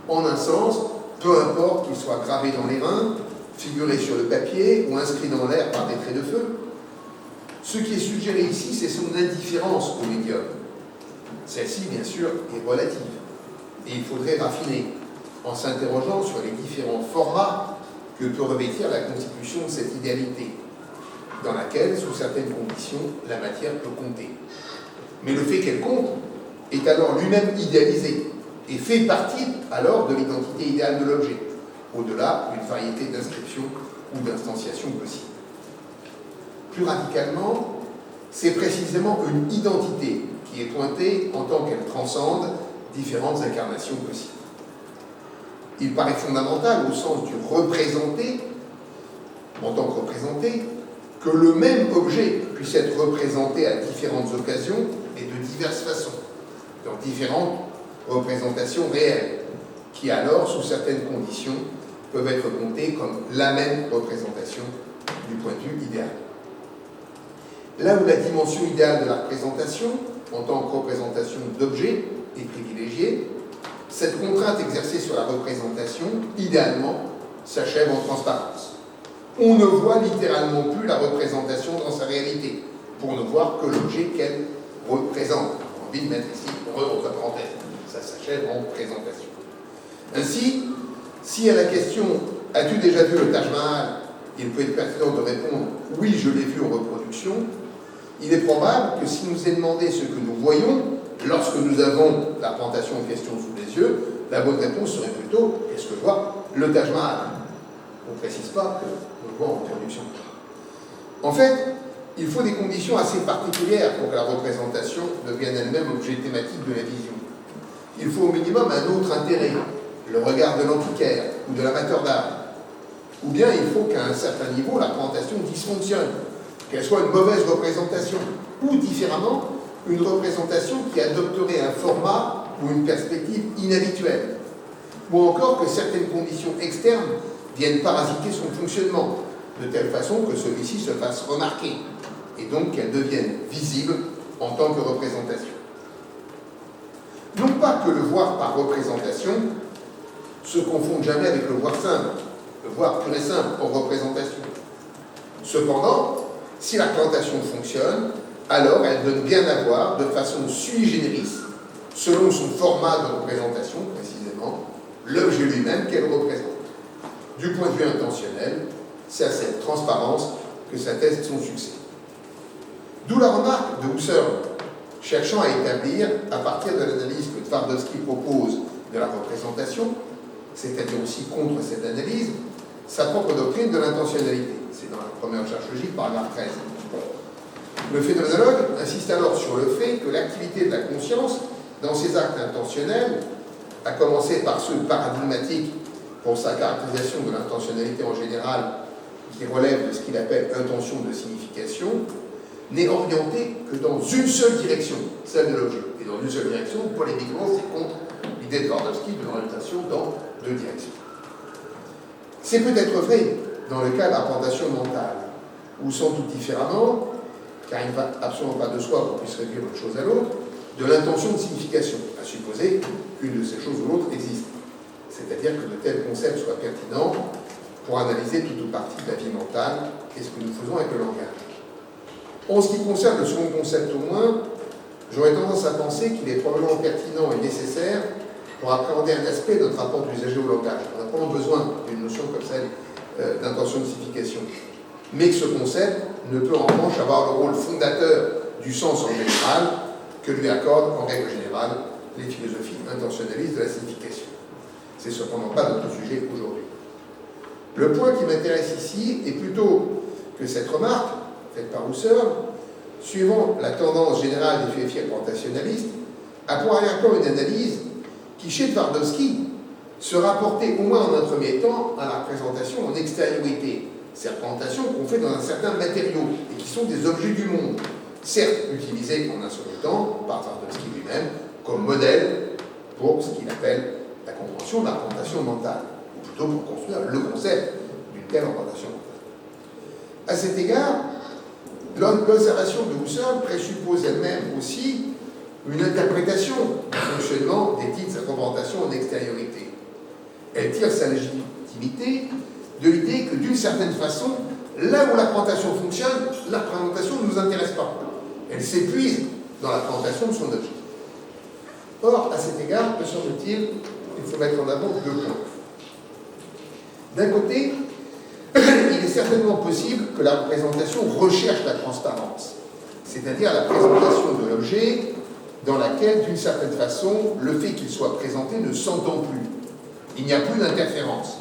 En un sens, peu importe qu'il soit gravé dans les reins, figuré sur le papier ou inscrit dans l'air par des traits de feu. Ce qui est suggéré ici, c'est son indifférence au médium. Celle-ci, bien sûr, est relative. Et il faudrait raffiner en s'interrogeant sur les différents formats que peut revêtir la constitution de cette idéalité, dans laquelle, sous certaines conditions, la matière peut compter. Mais le fait qu'elle compte est alors lui-même idéalisé et fait partie alors de l'identité idéale de l'objet, au-delà d'une variété d'inscriptions ou d'instanciations possibles. Plus radicalement, c'est précisément une identité qui est pointée en tant qu'elle transcende différentes incarnations possibles. Il paraît fondamental, au sens du représenté, en tant que représenté, que le même objet puisse être représenté à différentes occasions et de diverses façons, dans différentes représentations réelles, qui alors, sous certaines conditions, peuvent être comptées comme la même représentation du point de vue idéal. là où la dimension idéale de la représentation, en tant que représentation d'objet, est privilégiée, cette contrainte exercée sur la représentation, idéalement, s'achève en transparence. On ne voit littéralement plus la représentation dans sa réalité, pour ne voir que l'objet qu'elle représente. J'ai envie de mettre ici entre parenthèses. Ça s'achève en présentation. Ainsi, si à la question « As-tu déjà vu le Taj Mahal ?», il peut être pertinent de répondre « Oui, je l'ai vu en reproduction », il est probable que si nous est demandé ce que nous voyons lorsque nous avons la représentation en question sous les yeux, la bonne réponse serait plutôt « Qu'est-ce que je vois ? Le Taj Mahal ». On ne précise pas que nous le voyons en reproduction. En fait, il faut des conditions assez particulières pour que la représentation devienne elle-même objet thématique de la vision. Il faut au minimum un autre intérêt, le regard de l'antiquaire ou de l'amateur d'art. Ou bien il faut qu'à un certain niveau, la représentation dysfonctionne, qu'elle soit une mauvaise représentation, ou différemment, une représentation qui adopterait un format ou une perspective inhabituelle, ou encore que certaines conditions externes viennent parasiter son fonctionnement, de telle façon que celui-ci se fasse remarquer, et donc qu'elle devienne visible en tant que représentation. Non pas que le voir par représentation se confonde jamais avec le voir simple, le voir pur et simple en représentation. Cependant, si la représentation fonctionne, alors elle donne bien à voir de façon sui generis, selon son format de représentation précisément, l'objet lui-même qu'elle représente. Du point de vue intentionnel, c'est à cette transparence que s'atteste son succès. D'où la remarque de Husserl, cherchant à établir, à partir de l'analyse que Twardowski propose de la représentation, c'est-à-dire aussi contre cette analyse, sa propre doctrine de l'intentionnalité. C'est dans la première recherche logique, paragraphe 13. Le phénoménologue insiste alors sur le fait que l'activité de la conscience, dans ses actes intentionnels, à commencer par ceux paradigmatiques pour sa caractérisation de l'intentionnalité en général, qui relève de ce qu'il appelle intention de signification, n'est orientée que dans une seule direction, celle de l'objet. Et dans une seule direction, polémiquement, c'est contre l'idée de Twardowski de l'orientation dans deux directions. C'est peut-être vrai dans le cas de la représentation mentale, ou sans doute différemment, car il ne va absolument pas de soi qu'on puisse réduire une chose à l'autre, de l'intention de signification, à supposer qu'une de ces choses ou l'autre existe. C'est-à-dire que de tels concepts soient pertinents pour analyser toute ou partie de la vie mentale et ce que nous faisons avec le langage. En ce qui concerne le second concept au moins, j'aurais tendance à penser qu'il est probablement pertinent et nécessaire pour appréhender un aspect de notre rapport d'usager au langage. On n'a pas besoin d'une notion comme celle d'intention de signification. Mais que ce concept ne peut en revanche avoir le rôle fondateur du sens en général que lui accordent en règle générale les philosophies intentionnalistes de la signification. C'est cependant pas notre sujet aujourd'hui. Le point qui m'intéresse ici est plutôt que cette remarque, faite par Husserl, suivant la tendance générale des philosophies représentationnalistes, a pour arrière-plan une analyse qui, chez Twardowski, se rapportait au moins en un premier temps à la représentation en extériorité, ces représentations qu'on fait dans un certain matériau et qui sont des objets du monde, certes utilisés en un second temps par Twardowski lui-même comme modèle pour ce qu'il appelle la compréhension de la représentation mentale, ou plutôt pour construire le concept d'une telle représentation mentale. À cet égard, l'observation de Husserl présuppose elle-même aussi une interprétation du fonctionnement des dites représentations en extériorité. Elle tire sa légitimité de l'idée que d'une certaine façon, là où la représentation fonctionne, la représentation ne nous intéresse pas. Elle s'épuise dans la représentation de son objet. Or, à cet égard, me semble-t-il, il faut mettre en avant deux points. D'un côté, il est certainement possible que la représentation recherche la transparence, c'est-à-dire la présentation de l'objet dans laquelle, d'une certaine façon, le fait qu'il soit présenté ne s'entend plus. Il n'y a plus d'interférence.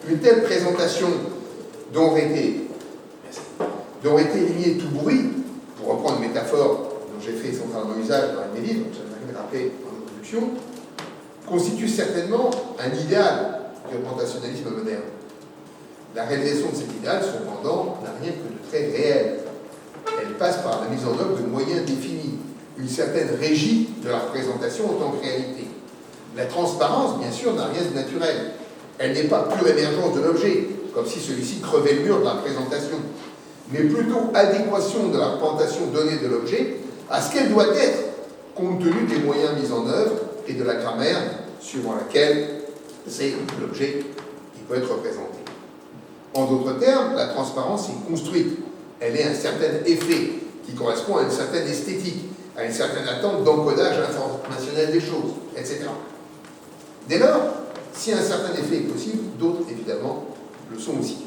Une telle présentation dont aurait été éliminé tout bruit, pour reprendre une métaphore dont j'ai fait centralement usage dans un de mes livres, que j'aimerais rappeler en introduction, constitue certainement un idéal du représentationnalisme moderne. La réalisation de cet idéal, cependant, n'a rien que de très réel. Elle passe par la mise en œuvre de moyens définis, une certaine régie de la représentation en tant que réalité. La transparence, bien sûr, n'a rien de naturel. Elle n'est pas pure émergence de l'objet, comme si celui-ci crevait le mur de la représentation. mais plutôt adéquation de la représentation donnée de l'objet à ce qu'elle doit être, compte tenu des moyens mis en œuvre et de la grammaire suivant laquelle c'est l'objet qui peut être représenté. En d'autres termes, la transparence est construite. Elle est un certain effet qui correspond à une certaine esthétique, à une certaine attente d'encodage informationnel des choses, etc. Dès lors, si un certain effet est possible, d'autres, évidemment, le sont aussi.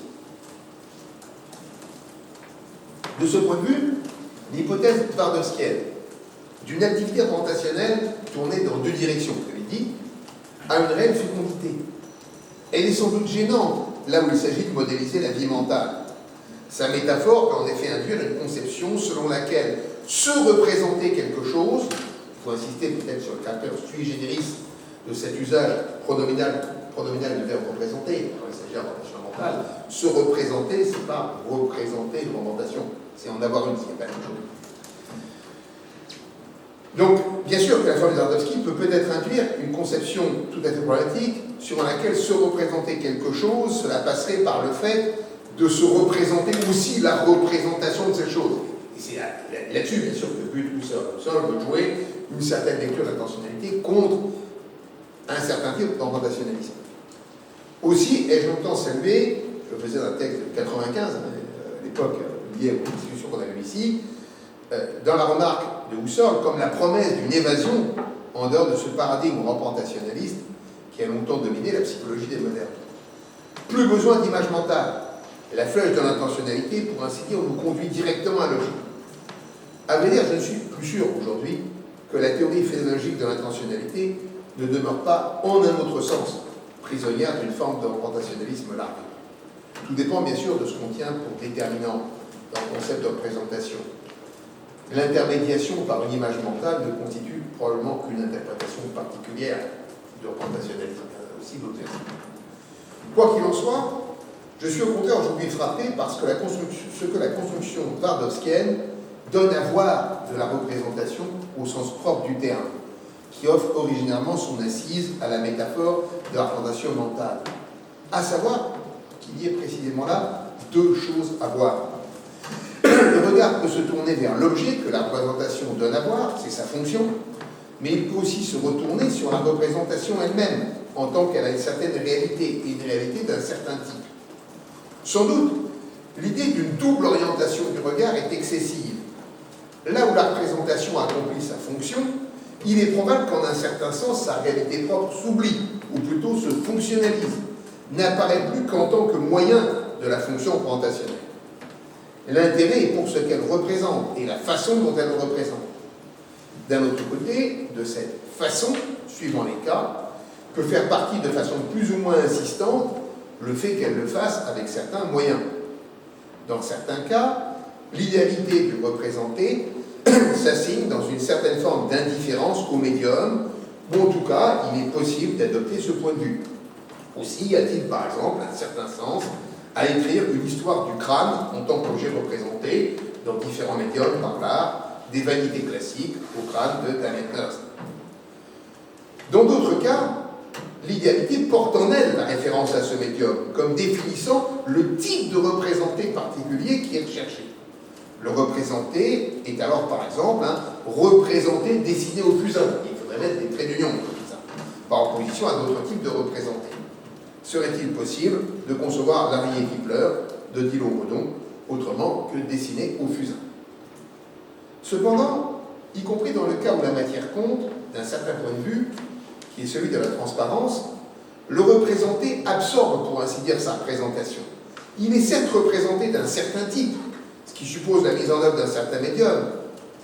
De ce point de vue, l'hypothèse twardowskienne d'une activité représentationnelle tournée dans deux directions, vous l'avez dit, a une réelle fécondité. Elle est sans doute gênante, là où il s'agit de modéliser la vie mentale. Sa métaphore peut en effet induire une conception selon laquelle se représenter quelque chose, il faut insister peut-être sur le caractère sui generis de cet usage pronominal du verbe représenter, quand il s'agit de représentation mentale, se représenter, c'est pas représenter une représentation, c'est en avoir une, ce qui n'est pas la même chose. Donc, bien sûr que la formule Twardowski peut peut-être induire une conception tout à fait problématique sur laquelle se représenter quelque chose, cela passerait par le fait de se représenter aussi la représentation de cette chose. Et c'est là-dessus, bien sûr, que le but Husserl veut jouer une certaine lecture d'intentionnalité contre un certain type d'orientationnalisme. Aussi, ai-je longtemps salué, je le faisais dans un texte de 95, à l'époque lié aux discussions qu'on a eues ici, dans la remarque de Husserl, comme la promesse d'une évasion en dehors de ce paradigme représentationnaliste qui a longtemps dominé la psychologie des modernes. Plus besoin d'image mentale. La flèche de l'intentionnalité, pour ainsi dire, nous conduit directement à l'objet. À vrai dire, je ne suis plus sûr aujourd'hui que la théorie phénoménologique de l'intentionnalité ne demeure pas, en un autre sens, prisonnière d'une forme de représentationnalisme large. Tout dépend bien sûr de ce qu'on tient pour déterminant dans le concept de représentation. L'intermédiation par une image mentale ne constitue probablement qu'une interprétation particulière de représentationnalisme. Il y en a aussi d'autres exemples. Quoi qu'il en soit, je suis au contraire aujourd'hui frappé parce que ce que la construction twardowskienne donne à voir de la représentation au sens propre du terme, qui offre originairement son assise à la métaphore de la représentation mentale. À savoir qu'il y ait précisément là deux choses à voir. Le regard peut se tourner vers l'objet que la représentation donne à voir, c'est sa fonction, mais il peut aussi se retourner sur la représentation elle-même, en tant qu'elle a une certaine réalité, et une réalité d'un certain type. Sans doute, l'idée d'une double orientation du regard est excessive. Là où la représentation accomplit sa fonction, il est probable qu'en un certain sens, sa réalité propre s'oublie, ou plutôt se fonctionnalise, n'apparaît plus qu'en tant que moyen de la fonction représentationnelle. L'intérêt est pour ce qu'elle représente et la façon dont elle le représente. D'un autre côté, de cette façon, suivant les cas, peut faire partie de façon plus ou moins insistante le fait qu'elle le fasse avec certains moyens. Dans certains cas, l'idéalité du représenté s'assigne dans une certaine forme d'indifférence au médium, ou en tout cas, il est possible d'adopter ce point de vue. Aussi y a-t-il par exemple un certain sens à écrire une histoire du crâne en tant qu'objet représenté dans différents médiums par l'art, des vanités classiques au crâne de Damien Hirst. Dans d'autres cas, l'idéalité porte en elle la référence à ce médium, comme définissant le type de représenté particulier qui est recherché. Le représenté est alors, par exemple, un représenté dessiné au fusain. Il faudrait mettre des traits d'union comme ça, par opposition à d'autres types de représentés. Serait-il possible de concevoir l'araignée qui pleure de Dillon-Redon autrement que dessiné au fusain? Cependant, y compris dans le cas où la matière compte, d'un certain point de vue, qui est celui de la transparence, le représenté absorbe, pour ainsi dire, sa représentation. Il est certes représenté d'un certain type, ce qui suppose la mise en œuvre d'un certain médium.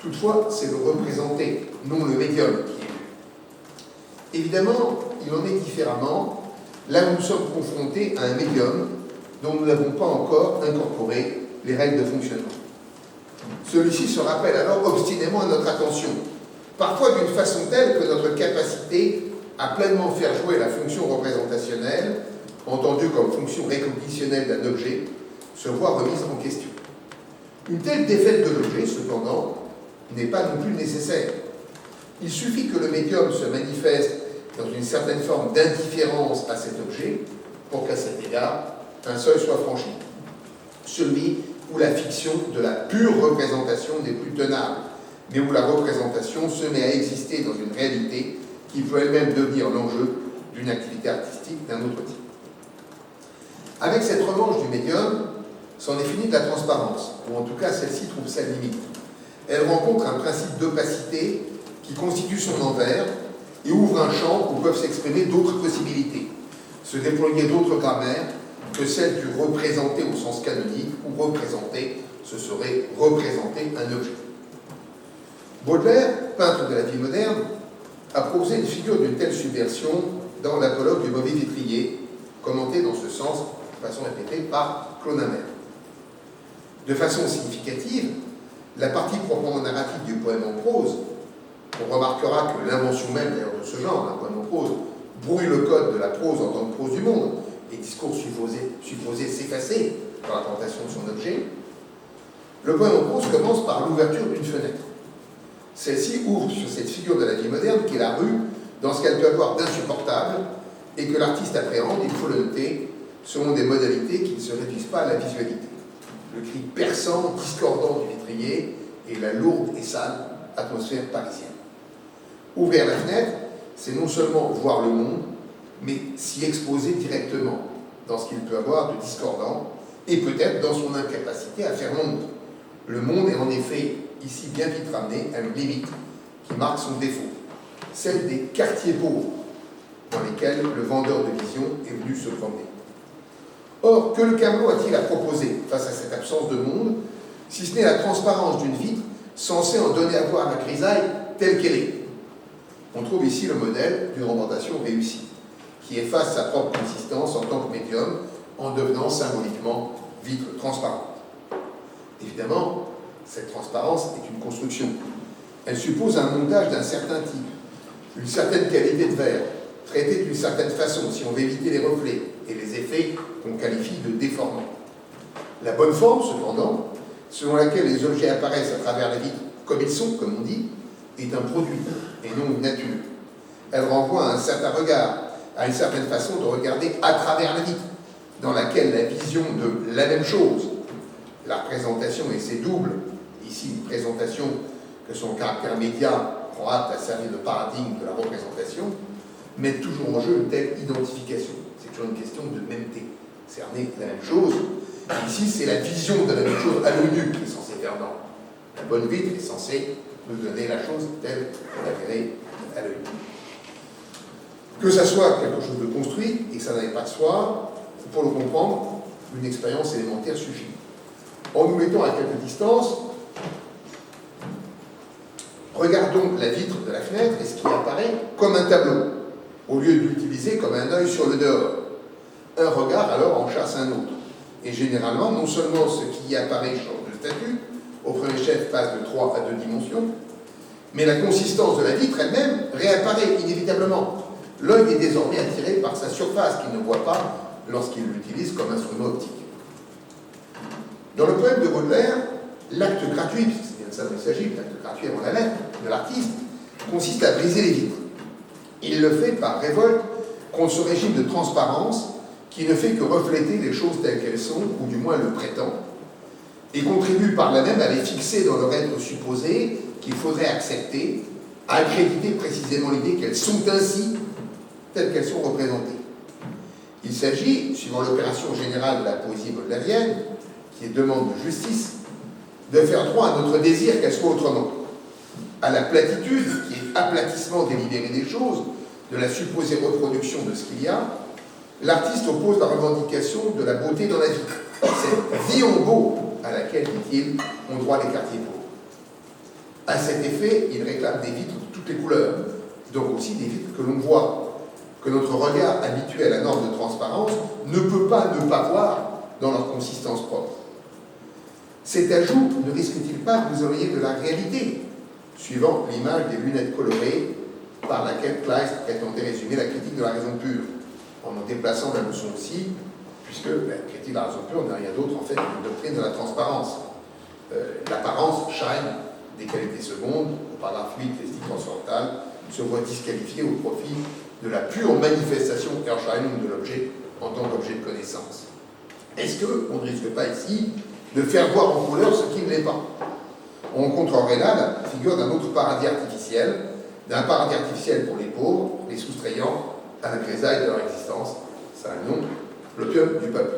Toutefois, c'est le représenté, non le médium, qui est vu. Évidemment, il en est différemment là où nous sommes confrontés à un médium dont nous n'avons pas encore incorporé les règles de fonctionnement. Celui-ci se rappelle alors obstinément à notre attention, parfois d'une façon telle que notre capacité à pleinement faire jouer la fonction représentationnelle, entendue comme fonction récognitionnelle d'un objet, se voit remise en question. Une telle défaite de l'objet, cependant, n'est pas non plus nécessaire. Il suffit que le médium se manifeste dans une certaine forme d'indifférence à cet objet pour qu'à cet égard, un seuil soit franchi. Celui où la fiction de la pure représentation n'est plus tenable, mais où la représentation se met à exister dans une réalité qui peut elle-même devenir l'enjeu d'une activité artistique d'un autre type. Avec cette revanche du médium, c'en est fini de la transparence, ou en tout cas celle-ci trouve sa limite. Elle rencontre un principe d'opacité qui constitue son envers et ouvre un champ où peuvent s'exprimer d'autres possibilités, se déployer d'autres grammaires que celle du représenter au sens canonique, où représenter, ce serait représenter un objet. Baudelaire, peintre de la vie moderne, a proposé une figure d'une telle subversion dans l'apologue du mauvais vitrier, commenté dans ce sens, de façon répétée, par Claude Amer. De façon significative, la partie proprement narrative du poème en prose, on remarquera que l'invention même d'ailleurs de ce genre, un poème en prose, brouille le code de la prose en tant que prose du monde, et discours supposé s'effacer par la tentation de son objet. Le poème en prose commence par l'ouverture d'une fenêtre. Celle-ci ouvre sur cette figure de la vie moderne qui est la rue, dans ce qu'elle peut avoir d'insupportable, et que l'artiste appréhende, il faut le noter, selon des modalités qui ne se réduisent pas à la visualité. Le cri perçant, discordant du vitrier et la lourde et sale atmosphère parisienne. Ouvrir la fenêtre, c'est non seulement voir le monde, mais s'y exposer directement dans ce qu'il peut avoir de discordant et peut-être dans son incapacité à faire monde. Le monde est en effet ici bien vite ramené à une limite qui marque son défaut, celle des quartiers pauvres dans lesquels le vendeur de vision est venu se promener. Or, que le Camelot a-t-il à proposer face à cette absence de monde, si ce n'est la transparence d'une vitre censée en donner à voir la grisaille telle qu'elle est? On trouve ici le modèle d'une représentation réussie, qui efface sa propre consistance en tant que médium en devenant symboliquement vitre transparente. Évidemment, cette transparence est une construction. Elle suppose un montage d'un certain type, une certaine qualité de verre, traité d'une certaine façon si on veut éviter les reflets et les effets qu'on qualifie de déformants. La bonne forme, cependant, selon laquelle les objets apparaissent à travers la vitre comme ils sont, comme on dit, est un produit et non une nature. Elle renvoie à un certain regard, à une certaine façon de regarder à travers la vitre, dans laquelle la vision de la même chose, la représentation et ses doubles, ici une présentation que son caractère média prend apte à servir de paradigme de la représentation, met toujours en jeu une telle identification. C'est toujours une question de mêmeté. Cerner la même chose. Ici, c'est la vision de la même chose à l'œil nu qui est censée faire dans. La bonne vitre est censée nous donner la chose telle qu'on la verrait à l'œil nu. Que ça soit quelque chose de construit et que ça n'aille pas de soi, pour le comprendre, une expérience élémentaire suffit. En nous mettant à quelque distance, regardons la vitre de la fenêtre et ce qui apparaît comme un tableau, au lieu de l'utiliser comme un œil sur le dehors. Un regard alors en chasse un autre. Et généralement, non seulement ce qui y apparaît change de statut, au premier chef passe de 3 à 2 dimensions, mais la consistance de la vitre elle-même réapparaît inévitablement. L'œil est désormais attiré par sa surface qu'il ne voit pas lorsqu'il l'utilise comme instrument optique. Dans le poème de Baudelaire, l'acte gratuit, puisque c'est bien de ça dont il s'agit, l'acte gratuit avant la lettre de l'artiste, consiste à briser les vitres. Il le fait par révolte contre ce régime de transparence qui ne fait que refléter les choses telles qu'elles sont, ou du moins le prétend, et contribue par là même à les fixer dans leur être supposé qu'il faudrait accepter, à accréditer précisément l'idée qu'elles sont ainsi, telles qu'elles sont représentées. Il s'agit, suivant l'opération générale de la poésie baudelairienne, qui est demande de justice, de faire droit à notre désir qu'elles soient autrement, à la platitude, qui est aplatissement délibéré des choses, de la supposée reproduction de ce qu'il y a. L'artiste oppose la revendication de la beauté dans la vie, cette vie en beau à laquelle, dit-il, ont droit les quartiers pauvres. À cet effet, il réclame des vitres de toutes les couleurs, donc aussi des vitres que l'on voit, que notre regard habitué à la norme de transparence ne peut pas ne pas voir dans leur consistance propre. Cet ajout ne risque-t-il pas de vous éloigner de la réalité, suivant l'image des lunettes colorées par laquelle Kleist prétendait résumer la critique de la raison pure, en déplaçant la leçon aussi, puisque la critique de la raison pure n'est rien d'autre en fait qu'une doctrine de la transparence. L'apparence, shine, des qualités secondes, au paragraphe 8, l'esthétique transcendantale, se voit disqualifiée au profit de la pure manifestation Erscheinung de l'objet en tant qu'objet de connaissance. Est-ce qu'on ne risque pas ici de faire voir en couleur ce qui ne l'est pas. On rencontrerait là la figure d'un autre paradis artificiel pour les pauvres, les soustrayant à la grisaille de leur existence. Ça a un nom, l'opium du peuple.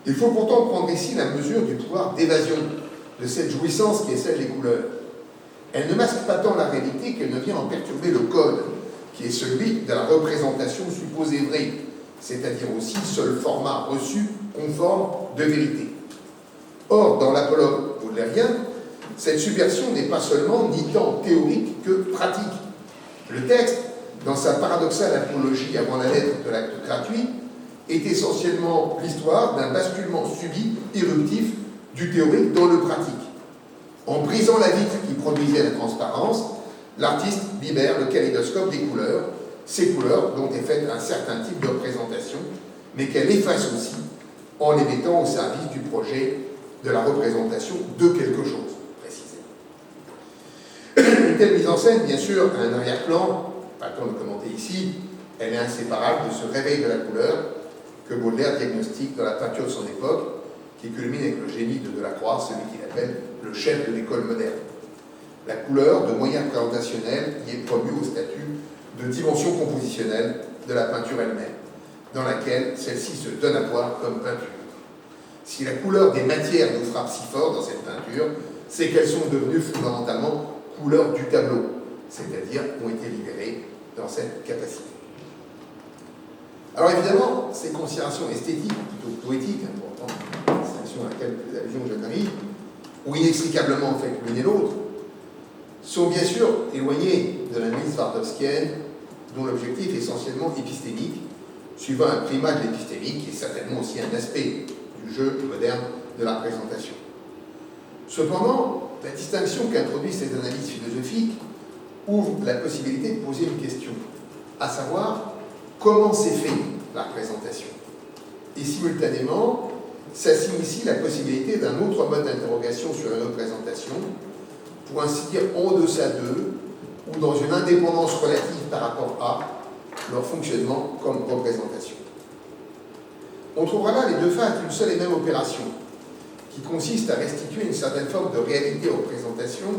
Il faut pourtant prendre ici la mesure du pouvoir d'évasion de cette jouissance qui est celle des couleurs. Elle ne masque pas tant la réalité qu'elle ne vient en perturber le code, qui est celui de la représentation supposée vraie, c'est-à-dire aussi seul format reçu conforme de vérité. Or, dans l'apologue baudelairien, cette subversion n'est pas seulement ni tant théorique que pratique. Le texte, dans sa paradoxale apologie avant la lettre de l'acte gratuit, est essentiellement l'histoire d'un basculement subi, éruptif, du théorique dans le pratique. En brisant la vitre qui produisait la transparence, l'artiste libère le kaléidoscope des couleurs, ces couleurs dont est fait un certain type de représentation, mais qu'elle efface aussi en les mettant au service du projet de la représentation de quelque chose, précisément. Une telle mise en scène, bien sûr, a un arrière-plan, pas le temps de commenter ici, elle est inséparable de ce réveil de la couleur que Baudelaire diagnostique dans la peinture de son époque, qui culmine avec le génie de Delacroix, celui qu'il appelle le chef de l'école moderne. La couleur, de moyen représentationnel, y est promue au statut de dimension compositionnelle de la peinture elle-même, dans laquelle celle-ci se donne à voir comme peinture. Si la couleur des matières nous frappe si fort dans cette peinture, c'est qu'elles sont devenues fondamentalement couleurs du tableau, c'est-à-dire ont été libérées dans cette capacité. Alors évidemment, ces considérations esthétiques, plutôt poétiques, pour reprendre la distinction à laquelle les allusions que j'analyse, ou inextricablement en fait l'une et l'autre, sont bien sûr éloignées de l'analyse twardowskienne, dont l'objectif est essentiellement épistémique, suivant un primat de l'épistémique qui est certainement aussi un aspect du jeu moderne de la représentation. Cependant, la distinction qu'introduisent ces analyses philosophiques ouvre la possibilité de poser une question, à savoir comment s'est fait la représentation. Et simultanément, s'assigne ici la possibilité d'un autre mode d'interrogation sur la représentation, pour ainsi dire en deçà d'eux, ou dans une indépendance relative par rapport à leur fonctionnement comme représentation. On trouvera là les deux phases d'une seule et même opération, qui consiste à restituer une certaine forme de réalité aux représentations,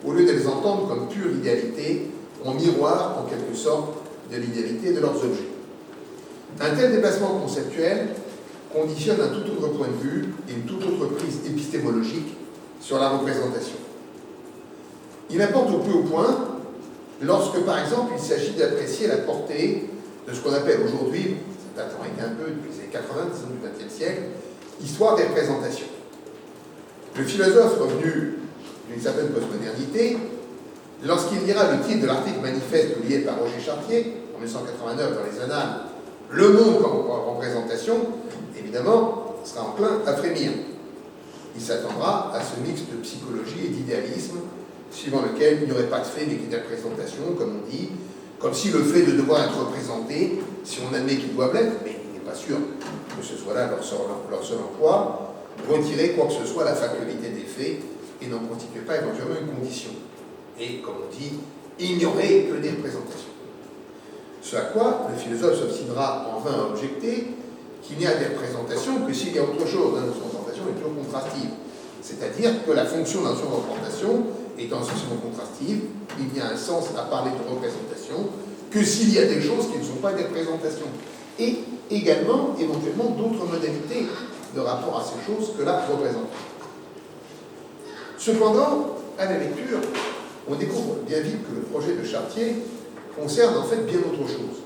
au lieu de les entendre comme pure idéalité, en miroir, en quelque sorte, de l'idéalité de leurs objets. Un tel déplacement conceptuel conditionne un tout autre point de vue et une toute autre prise épistémologique sur la représentation. Il importe au plus haut point lorsque, par exemple, il s'agit d'apprécier la portée de ce qu'on appelle aujourd'hui, ça date un peu depuis les années 80, disons du XXe siècle, histoire des représentations. Le philosophe revenu d'une certaine postmodernité, lorsqu'il lira le titre de l'article manifeste publié par Roger Chartier en 1989 dans les Annales, Le monde comme représentation, évidemment, sera enclin à frémir. Il s'attendra à ce mix de psychologie et d'idéalisme, suivant lequel il n'y aurait pas de fait mais qu'il y a de représentation, comme on dit, comme si le fait de devoir être représenté, si on admet qu'ils doivent l'être, mais il n'est pas sûr que ce soit là leur seul emploi, retirer quoi que ce soit à la factualité des faits et n'en constituer pas éventuellement une condition. Et, comme on dit, ignorer que des représentations. Ce à quoi le philosophe s'obstinera en vain à objecter qu'il n'y a des représentations que s'il y a autre chose. La notion de représentation est toujours contrastive. C'est-à-dire que la fonction de la notion de représentation étant socialement contrastive, il n'y a un sens à parler de représentation que s'il y a des choses qui ne sont pas des représentations. Et également, éventuellement, d'autres modalités de rapport à ces choses que la représentation. Cependant, à la lecture, on découvre bien vite que le projet de Chartier concerne en fait bien autre chose.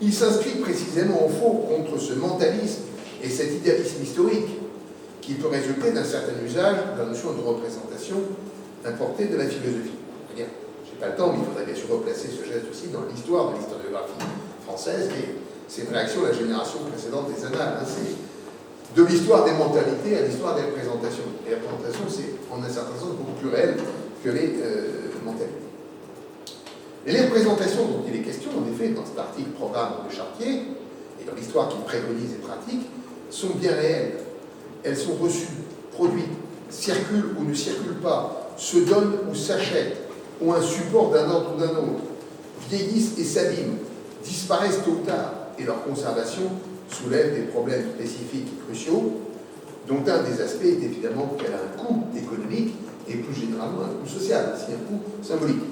Il s'inscrit précisément au faux contre ce mentalisme et cet idéalisme historique qui peut résulter d'un certain usage de la notion de représentation importée de la philosophie. Je n'ai pas le temps, mais il faudrait bien sûr replacer ce geste aussi dans l'histoire de l'historiographie française, et c'est une réaction de la génération précédente des Annales. C'est de l'histoire des mentalités à l'histoire des représentations. Et la représentation, c'est en un certain sens beaucoup plus réel que les mentalités. Et les représentations dont il est question, en effet, dans cet article programme de Chartier, et dans l'histoire qu'il préconise et pratique, sont bien réelles. Elles sont reçues, produites, circulent ou ne circulent pas, se donnent ou s'achètent, ont un support d'un ordre ou d'un autre, vieillissent et s'abîment, disparaissent tôt ou tard, et leur conservation soulève des problèmes spécifiques et cruciaux, dont un des aspects est évidemment qu'elle a un coût économique et plus généralement un coût social, aussi un coût symbolique.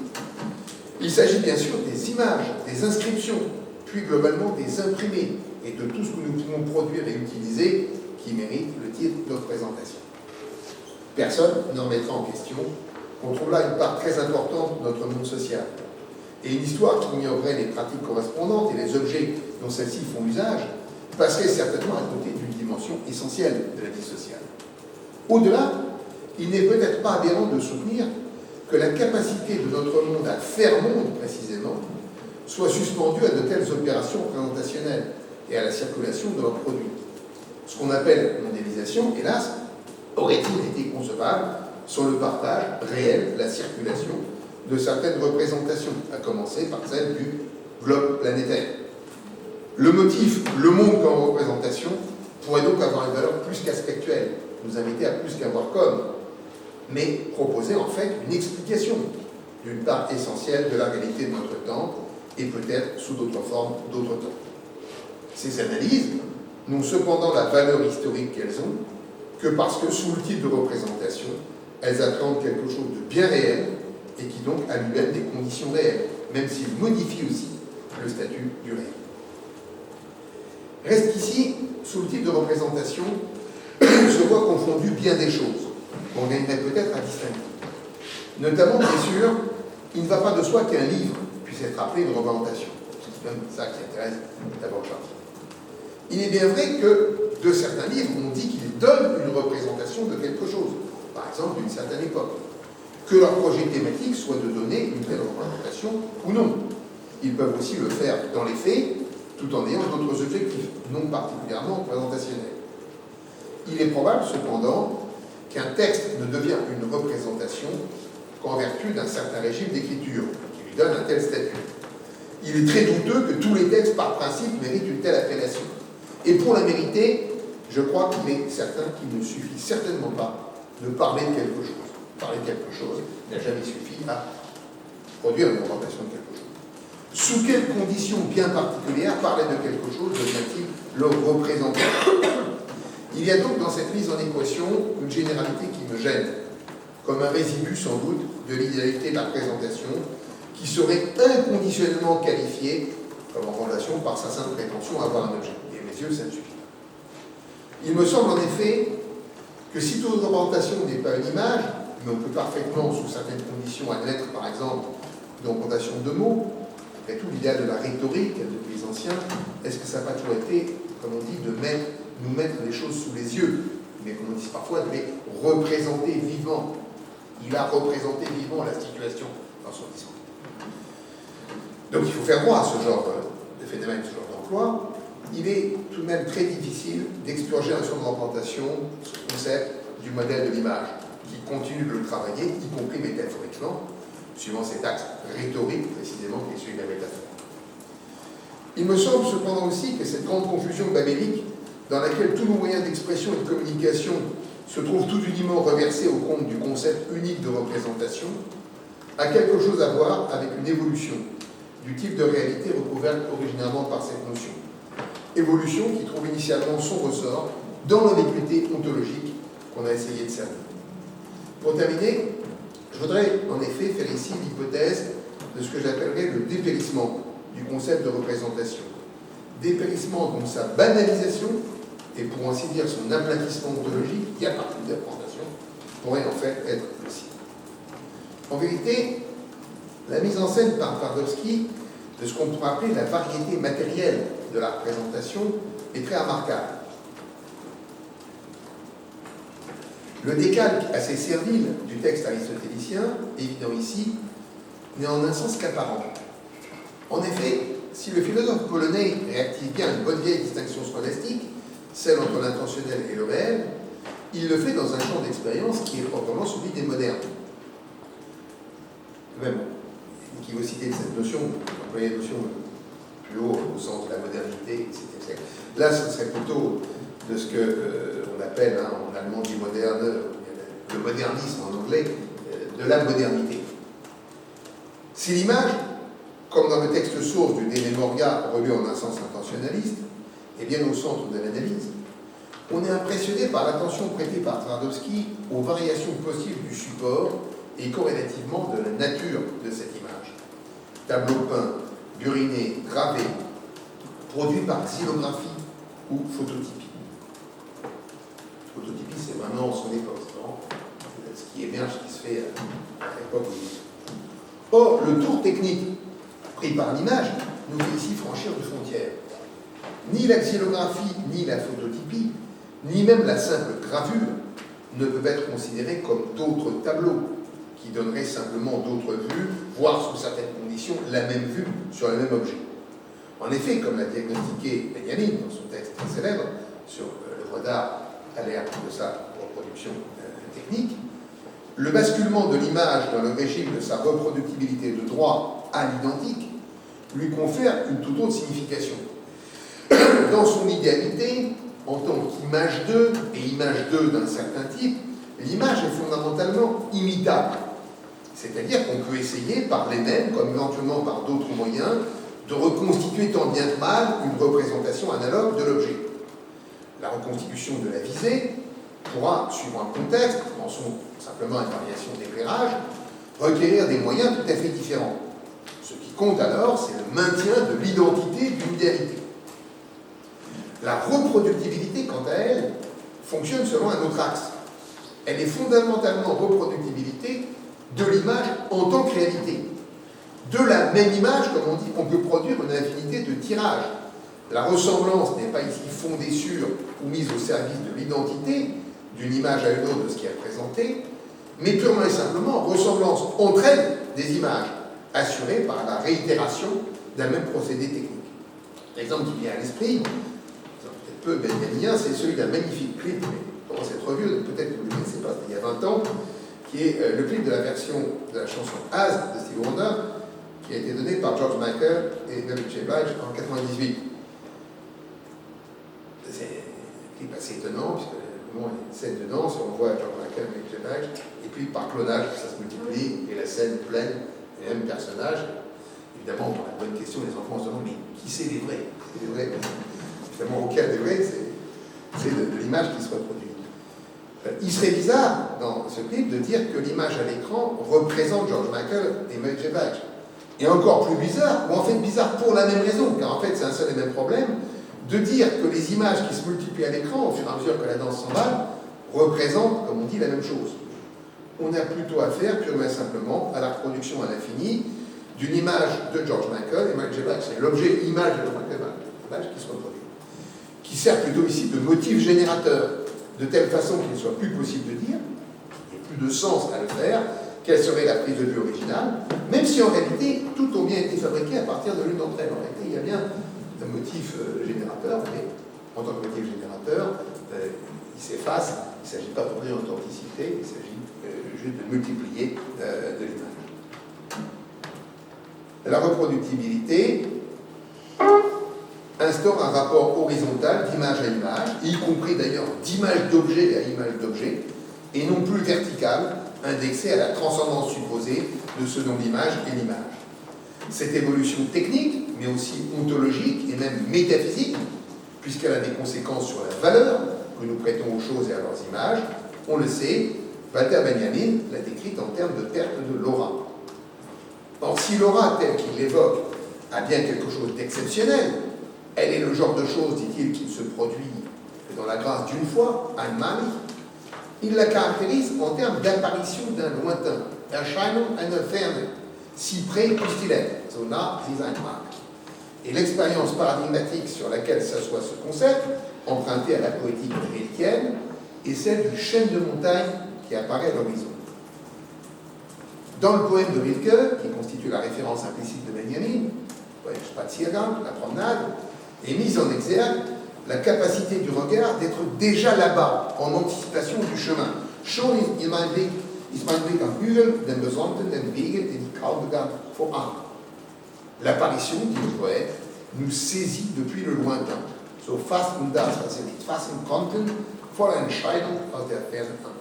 Il s'agit bien sûr des images, des inscriptions, puis globalement des imprimés et de tout ce que nous pouvons produire et utiliser qui mérite le titre de représentation. Personne n'en mettra en question qu'on trouve là une part très importante de notre monde social. Et une histoire qui ignorerait les pratiques correspondantes et les objets dont celles-ci font usage passerait certainement à côté d'une dimension essentielle de la vie sociale. Au-delà, il n'est peut-être pas aberrant de soutenir que la capacité de notre monde à faire monde, précisément, soit suspendue à de telles opérations représentationnelles et à la circulation de leurs produits. Ce qu'on appelle mondialisation, hélas, aurait-il été concevable sans le partage réel, la circulation de certaines représentations, à commencer par celle du globe planétaire. Le motif « le monde comme représentation » pourrait donc avoir une valeur plus qu'aspectuelle, nous inviter à plus qu'à voir comme, mais proposer en fait une explication d'une part essentielle de la réalité de notre temps et peut-être sous d'autres formes, d'autres temps. Ces analyses n'ont cependant la valeur historique qu'elles ont que parce que sous le titre de représentation, elles attendent quelque chose de bien réel et qui donc a lui-même des conditions réelles, même s'il modifie aussi le statut du réel. Reste ici, sous le titre de représentation, se voit confondu bien des choses qu'on gagnerait peut-être à distinguer. Notamment, bien sûr, il ne va pas de soi qu'un livre puisse être appelé une représentation. C'est même ça qui intéresse d'abord Chartier. Il est bien vrai que de certains livres, on dit qu'ils donnent une représentation de quelque chose, par exemple d'une certaine époque. Que leur projet thématique soit de donner une telle représentation ou non. Ils peuvent aussi le faire dans les faits, tout en ayant d'autres objectifs, non particulièrement représentationnels. Il est probable, cependant, qu'un texte ne devient une représentation qu'en vertu d'un certain régime d'écriture, qui lui donne un tel statut. Il est très douteux que tous les textes, par principe, méritent une telle appellation. Et pour la mériter, je crois qu'il est certain qu'il ne suffit certainement pas de parler de quelque chose. Parler de quelque chose n'a jamais suffi à produire une représentation de quelque chose. Sous quelles conditions bien particulières parler de quelque chose devient-il le représentant? Il y a donc dans cette mise en équation une généralité qui me gêne, comme un résidu sans doute de l'idéalité de la présentation, qui serait inconditionnellement qualifiée comme en relation par sa simple prétention à avoir un objet. Et à mes yeux, ça ne suffit pas. Il me semble en effet que si toute représentation n'est pas une image, mais on peut parfaitement, sous certaines conditions, admettre par exemple une représentation de mots, après tout l'idéal de la rhétorique depuis les anciens, est-ce que ça n'a pas toujours été, comme on dit, de nous mettre les choses sous les yeux, mais comme on dit parfois, de les représenter vivement. Il a représenté vivement la situation dans son discours. Donc il faut faire droit à ce genre de phénomène, ce genre d'emploi. Il est tout de même très difficile d'expurger un sur de représentation, ce concept du modèle de l'image, qui continue de le travailler, y compris métaphoriquement, suivant cet axe rhétorique précisément qui est celui de la métaphore. Il me semble cependant aussi que cette grande confusion babélique, dans laquelle tous nos moyens d'expression et de communication se trouvent tout uniment reversés au compte du concept unique de représentation, a quelque chose à voir avec une évolution du type de réalité recouverte originairement par cette notion. Évolution qui trouve initialement son ressort dans l'ambiguïté ontologique qu'on a essayé de cerner. Pour terminer, je voudrais en effet faire ici l'hypothèse de ce que j'appellerais le dépérissement du concept de représentation. Dépérissement dont sa banalisation et pour ainsi dire son aplatissement ontologique, qui à partir de la représentation, pourrait en fait être possible. En vérité, la mise en scène par Twardowski de ce qu'on pourrait appeler la variété matérielle de la représentation est très remarquable. Le décalque assez servile du texte aristotélicien, évident ici, n'est en un sens qu'apparent. En effet, si le philosophe polonais réactive bien une bonne vieille distinction scolastique, celle entre l'intentionnel et le réel, il le fait dans un champ d'expérience qui est proprement celui des modernes. Même, qui veut citer cette notion, employer la notion plus haut au sens de la modernité, etc. Là, ce serait plutôt de ce qu'on appelle en allemand du moderne, le modernisme en anglais, de la modernité. Si l'image, comme dans le texte source du De Memoria relu en un sens intentionnaliste, est bien au centre de l'analyse, On est impressionné par l'attention prêtée par Twardowski aux variations possibles du support et corrélativement de la nature de cette image. Tableau peint, buriné, gravé, produit par xylographie ou phototypie. Phototypie, c'est vraiment son époque, non? Ce qui émerge, ce qui se fait à l'époque. Or, le tour technique pris par l'image nous fait ici franchir de frontières. Ni la xylographie, ni la phototypie, ni même la simple gravure ne peuvent être considérés comme d'autres tableaux qui donneraient simplement d'autres vues, voire sous certaines conditions la même vue sur le même objet. En effet, comme l'a diagnostiqué Benjamin dans son texte très célèbre sur l'œuvre d'art à l'ère de sa reproduction technique, le basculement de l'image dans le régime de sa reproductibilité de droit à l'identique lui confère une toute autre signification. Dans son idéalité, en tant qu'image 2 et image 2 d'un certain type, l'image est fondamentalement imitable. C'est-à-dire qu'on peut essayer par les mêmes, comme éventuellement par d'autres moyens, de reconstituer tant bien que mal une représentation analogue de l'objet. La reconstitution de la visée pourra, suivant un contexte, pensons simplement à une variation d'éclairage, requérir des moyens tout à fait différents. Ce qui compte alors, c'est le maintien de l'identité d'une idéalité. La reproductibilité, quant à elle, fonctionne selon un autre axe. Elle est fondamentalement reproductibilité de l'image en tant que réalité. De la même image, comme on dit, on peut produire une infinité de tirages. La ressemblance n'est pas ici fondée sur ou mise au service de l'identité d'une image à une autre de ce qui est présenté, mais purement et simplement ressemblance entre elles des images, assurée par la réitération d'un même procédé technique. L'exemple qui vient à l'esprit, peut-être peu benjaminien, c'est celui d'un magnifique clip, mais dans cette revue, peut-être que vous ne le connaissez pas, il y a 20 ans, qui est le clip de la version de la chanson As de Stevie Wonder, qui a été donné par George Michael et Mary J. Blige en 1998. C'est un clip assez étonnant, puisque il y a une scène de danse, on voit George Michael et Mary J. Blige, et puis par clonage, ça se multiplie, et la scène pleine des mêmes personnages. Évidemment, on a la bonne question, les enfants se demandent, mais qui c'est les vrais? C'est les vrais. Évidemment, aucun des vrais, c'est de l'image qui se reproduit. Il serait bizarre, dans ce clip, de dire que l'image à l'écran représente George Michael et Mary J. Blige. Et encore plus bizarre, ou en fait bizarre pour la même raison, car en fait c'est un seul et même problème, de dire que les images qui se multiplient à l'écran, au fur et à mesure que la danse s'emballe, représentent, comme on dit, la même chose. On a plutôt affaire, purement et simplement, à la reproduction à l'infini d'une image de George Michael et Mary J. Blige. C'est l'objet image de George Michael et Mary J. Blige qui se reproduit, qui sert plutôt ici de motif générateur, de telle façon qu'il ne soit plus possible de dire, qu'il n'y ait plus de sens à le faire, quelle serait la prise de vue originale, même si en réalité tout a bien été fabriqué à partir de l'une d'entre elles. En réalité, il y a bien un motif générateur, mais en tant que motif générateur, il s'efface, il ne s'agit pas de donner authenticité, il s'agit juste de multiplier de l'image. La reproductibilité instaure un rapport horizontal d'image à image, y compris d'ailleurs d'image d'objet à image d'objet, et non plus vertical, indexé à la transcendance supposée de ce dont l'image est l'image. Cette évolution technique, mais aussi ontologique et même métaphysique, puisqu'elle a des conséquences sur la valeur que nous prêtons aux choses et à leurs images, on le sait, Walter Benjamin l'a décrite en termes de perte de l'aura. Or, si l'aura, telle qu'il l'évoque, a bien quelque chose d'exceptionnel, elle est le genre de chose, dit-il, qui ne se produit que dans la grâce d'une fois, einmalig. Il la caractérise en termes d'apparition d'un lointain, Erscheinung einer Ferne, si près puisse-t-il être, so nah sie sein mag. Et l'expérience paradigmatique sur laquelle s'assoit ce concept, emprunté à la poétique rilkienne, est celle du chêne de montagne qui apparaît à l'horizon. Dans le poème de Rilke, qui constitue la référence implicite de Benjamin, le poème Spaziergang, la promenade, est mise en exergue la capacité du regard d'être déjà là-bas, en anticipation du chemin. Schon ist mein Blick am Hügel, den besonnten Wege, den ich kaum begann voran. L'apparition, dit le poète, nous saisit depuis le lointain. So fast und das, was wir nicht fassen konnten, vor der Entscheidung aus der Ferne an.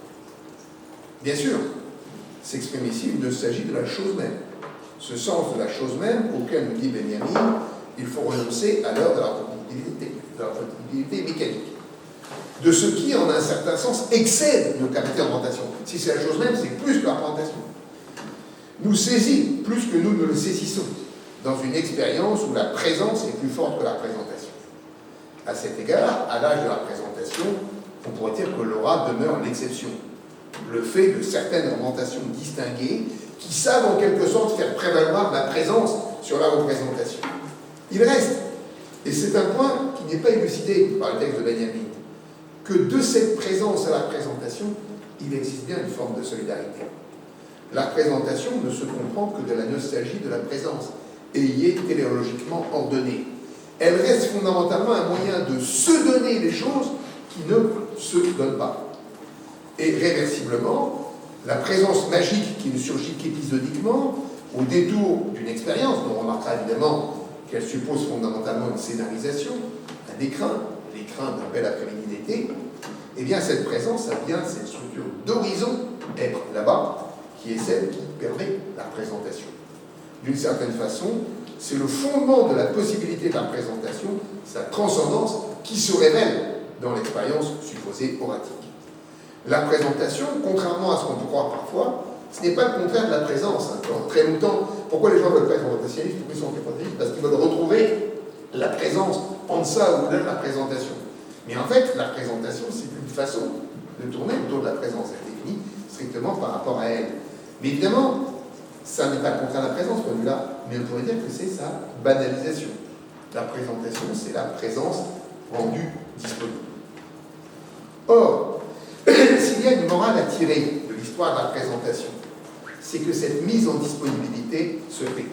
Bien sûr, s'exprime ici, il s'agit de la chose même. Ce sens de la chose même, auquel nous dit Benjamin, il faut renoncer à l'heure de la reproductibilité mécanique. de ce qui, en un certain sens, excède nos capacités de représentation. Si c'est la chose même, c'est plus que la représentation. Nous saisit plus que nous ne le saisissons, dans une expérience où la présence est plus forte que la présentation. À cet égard, à l'âge de la présentation, on pourrait dire que l'aura demeure l'exception. Le fait de certaines représentations distinguées qui savent en quelque sorte faire prévaloir la présence sur la représentation. Il reste, et c'est un point qui n'est pas élucidé par le texte de Benjamin, que de cette présence à la présentation, il existe bien une forme de solidarité. La présentation ne se comprend que de la nostalgie de la présence, et y est téléologiquement ordonnée. Elle reste fondamentalement un moyen de se donner les choses qui ne se donnent pas. Et réversiblement, la présence magique qui ne surgit qu'épisodiquement, au détour d'une expérience, dont on remarquera évidemment qu'elle suppose fondamentalement une scénarisation, un écrin, l'écrin d'un bel après-midi d'été, eh bien cette présence a bien cette structure d'horizon, être là-bas, qui est celle qui permet la présentation. D'une certaine façon, c'est le fondement de la possibilité de la présentation, sa transcendance, qui se révèle dans l'expérience supposée oratique. La présentation, contrairement à ce qu'on peut croire parfois, ce n'est pas le contraire de la présence. Pendant très longtemps, pourquoi les gens veulent pas être présentationnistes? Pourquoi ils sont présentationnistes? Parce qu'ils veulent retrouver la présence en deçà ou de la présentation. Mais en fait, la présentation, c'est une façon de tourner autour de la présence. Elle est définie strictement par rapport à elle. Mais évidemment, ça n'est pas le contraire de la présence, point de vue-là, mais on pourrait dire que c'est sa banalisation. La présentation, c'est la présence rendue disponible. Or, s'il y a une morale à tirer de l'histoire de la présentation, c'est que cette mise en disponibilité se fait.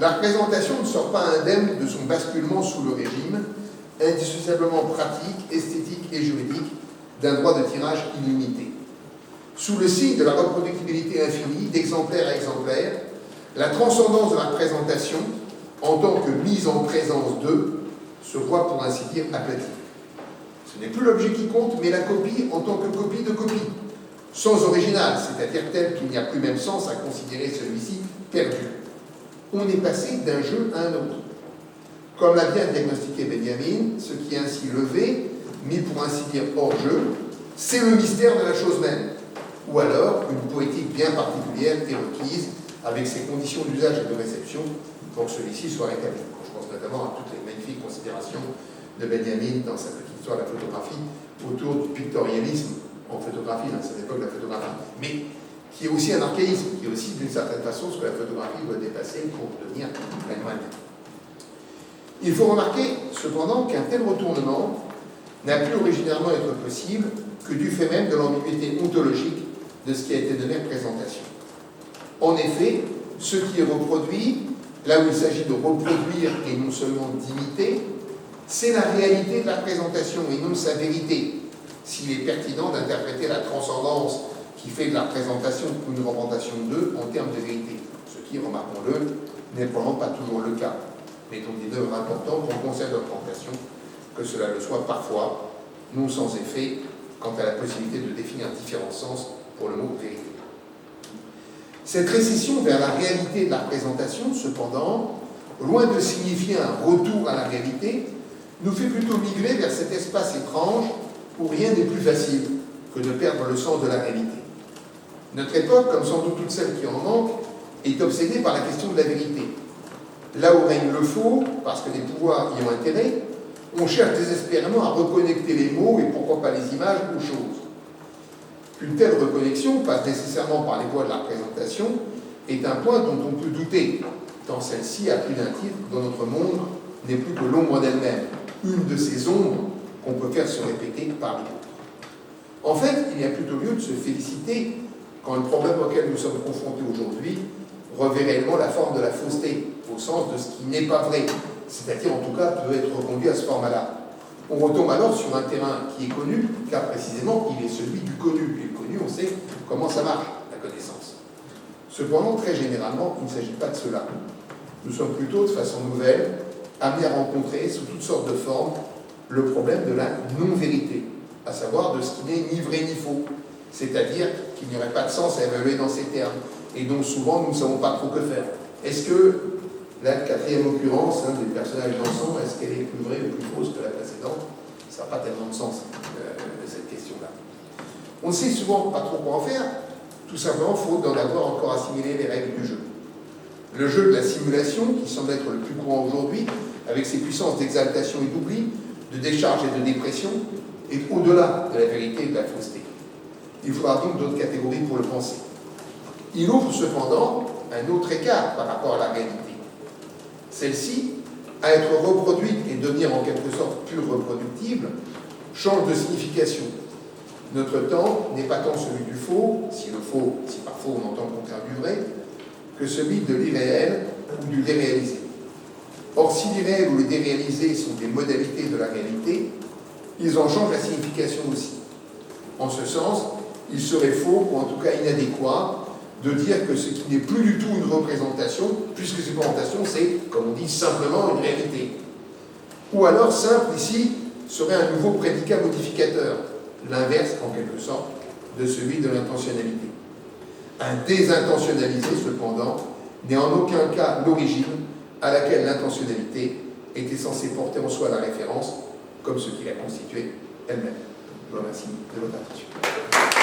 La présentation ne sort pas indemne de son basculement sous le régime, indissociablement pratique, esthétique et juridique, d'un droit de tirage illimité. Sous le signe de la reproductibilité infinie, d'exemplaire à exemplaire, la transcendance de la présentation, en tant que mise en présence d'eux, se voit pour ainsi dire aplatie. Ce n'est plus l'objet qui compte, mais la copie en tant que copie de copie, sans original, c'est-à-dire tel qu'il n'y a plus même sens à considérer celui-ci perdu. On est passé d'un jeu à un autre. Comme l'a bien diagnostiqué Benjamin, ce qui est ainsi levé, mis pour ainsi dire hors jeu, c'est le mystère de la chose même, ou alors une poétique bien particulière et requise, avec ses conditions d'usage et de réception, pour que celui-ci soit rétabli. Je pense notamment à toutes les magnifiques considérations de Benjamin dans sa petite histoire de la photographie, autour du pictorialisme en photographie, dans cette époque de la photographie, mais qui est aussi un archaïsme, qui est aussi d'une certaine façon ce que la photographie doit dépasser pour devenir pleinement humaine. Il faut remarquer cependant qu'un tel retournement n'a pu originairement être possible que du fait même de l'ambiguïté ontologique de ce qui a été donné à présentation. En effet, ce qui est reproduit, là où il s'agit de reproduire et non seulement d'imiter, c'est la réalité de la présentation et non sa vérité, s'il est pertinent d'interpréter la transcendance qui fait de la présentation une représentation d'eux en termes de vérité, ce qui, remarquons-le, n'est probablement pas toujours le cas. Mais donc il est important pour le concept de représentation que cela le soit parfois, non sans effet, quant à la possibilité de définir un différent sens pour le mot vérité. Cette récession vers la réalité de la présentation, cependant, loin de signifier un retour à la réalité, nous fait plutôt migrer vers cet espace étrange où rien n'est plus facile que de perdre le sens de la réalité. Notre époque, comme sans doute toutes celles qui en manquent, est obsédée par la question de la vérité. Là où règne le faux, parce que les pouvoirs y ont intérêt, on cherche désespérément à reconnecter les mots et pourquoi pas les images aux choses. Une telle reconnexion passe nécessairement par les voies de la représentation est un point dont on peut douter, tant celle-ci, à plus d'un titre, dans notre monde, n'est plus que l'ombre d'elle-même, une de ces ombres qu'on peut faire se répéter par les autres. En fait, il y a plutôt lieu de se féliciter quand le problème auquel nous sommes confrontés aujourd'hui revêt réellement la forme de la fausseté, au sens de ce qui n'est pas vrai, c'est-à-dire en tout cas peut être reconduit à ce format-là. On retombe alors sur un terrain qui est connu, car précisément il est celui du connu. Et le connu, on sait comment ça marche, la connaissance. Cependant, très généralement, il ne s'agit pas de cela. Nous sommes plutôt, de façon nouvelle, amenés à rencontrer, sous toutes sortes de formes, le problème de la non-vérité, à savoir de ce qui n'est ni vrai ni faux, c'est-à-dire qu'il n'y aurait pas de sens à évaluer dans ces termes, et dont souvent nous ne savons pas trop que faire. Est-ce que la quatrième occurrence des personnages d'ensemble, est-ce qu'elle est plus vraie ou plus fausse que la précédente? Ça n'a pas tellement de sens, cette question-là. On ne sait souvent pas trop quoi en faire, tout simplement faute d'en avoir encore assimilé les règles du jeu. Le jeu de la simulation, qui semble être le plus courant aujourd'hui, avec ses puissances d'exaltation et d'oubli, de décharge et de dépression, est au-delà de la vérité et de la fausseté. Il faudra donc d'autres catégories pour le penser. Il ouvre cependant un autre écart par rapport à la réalité. Celle-ci, à être reproduite et devenir en quelque sorte plus reproductible, change de signification. Notre temps n'est pas tant celui du faux, si par faux on entend le contraire du vrai, que celui de l'irréel ou du déréalisé. Or, si l'irréel ou le déréalisé sont des modalités de la réalité, ils en changent la signification aussi. En ce sens, il serait faux, ou en tout cas inadéquat, de dire que ce qui n'est plus du tout une représentation, puisque cette représentation, c'est, comme on dit, simplement une réalité. Ou alors, simple, ici, serait un nouveau prédicat modificateur, l'inverse, en quelque sorte, de celui de l'intentionnalité. Un désintentionnalisé, cependant, n'est en aucun cas l'origine à laquelle l'intentionnalité était censée porter en soi la référence, comme ce qui l'a constituée elle-même. Je vous remercie de votre attention.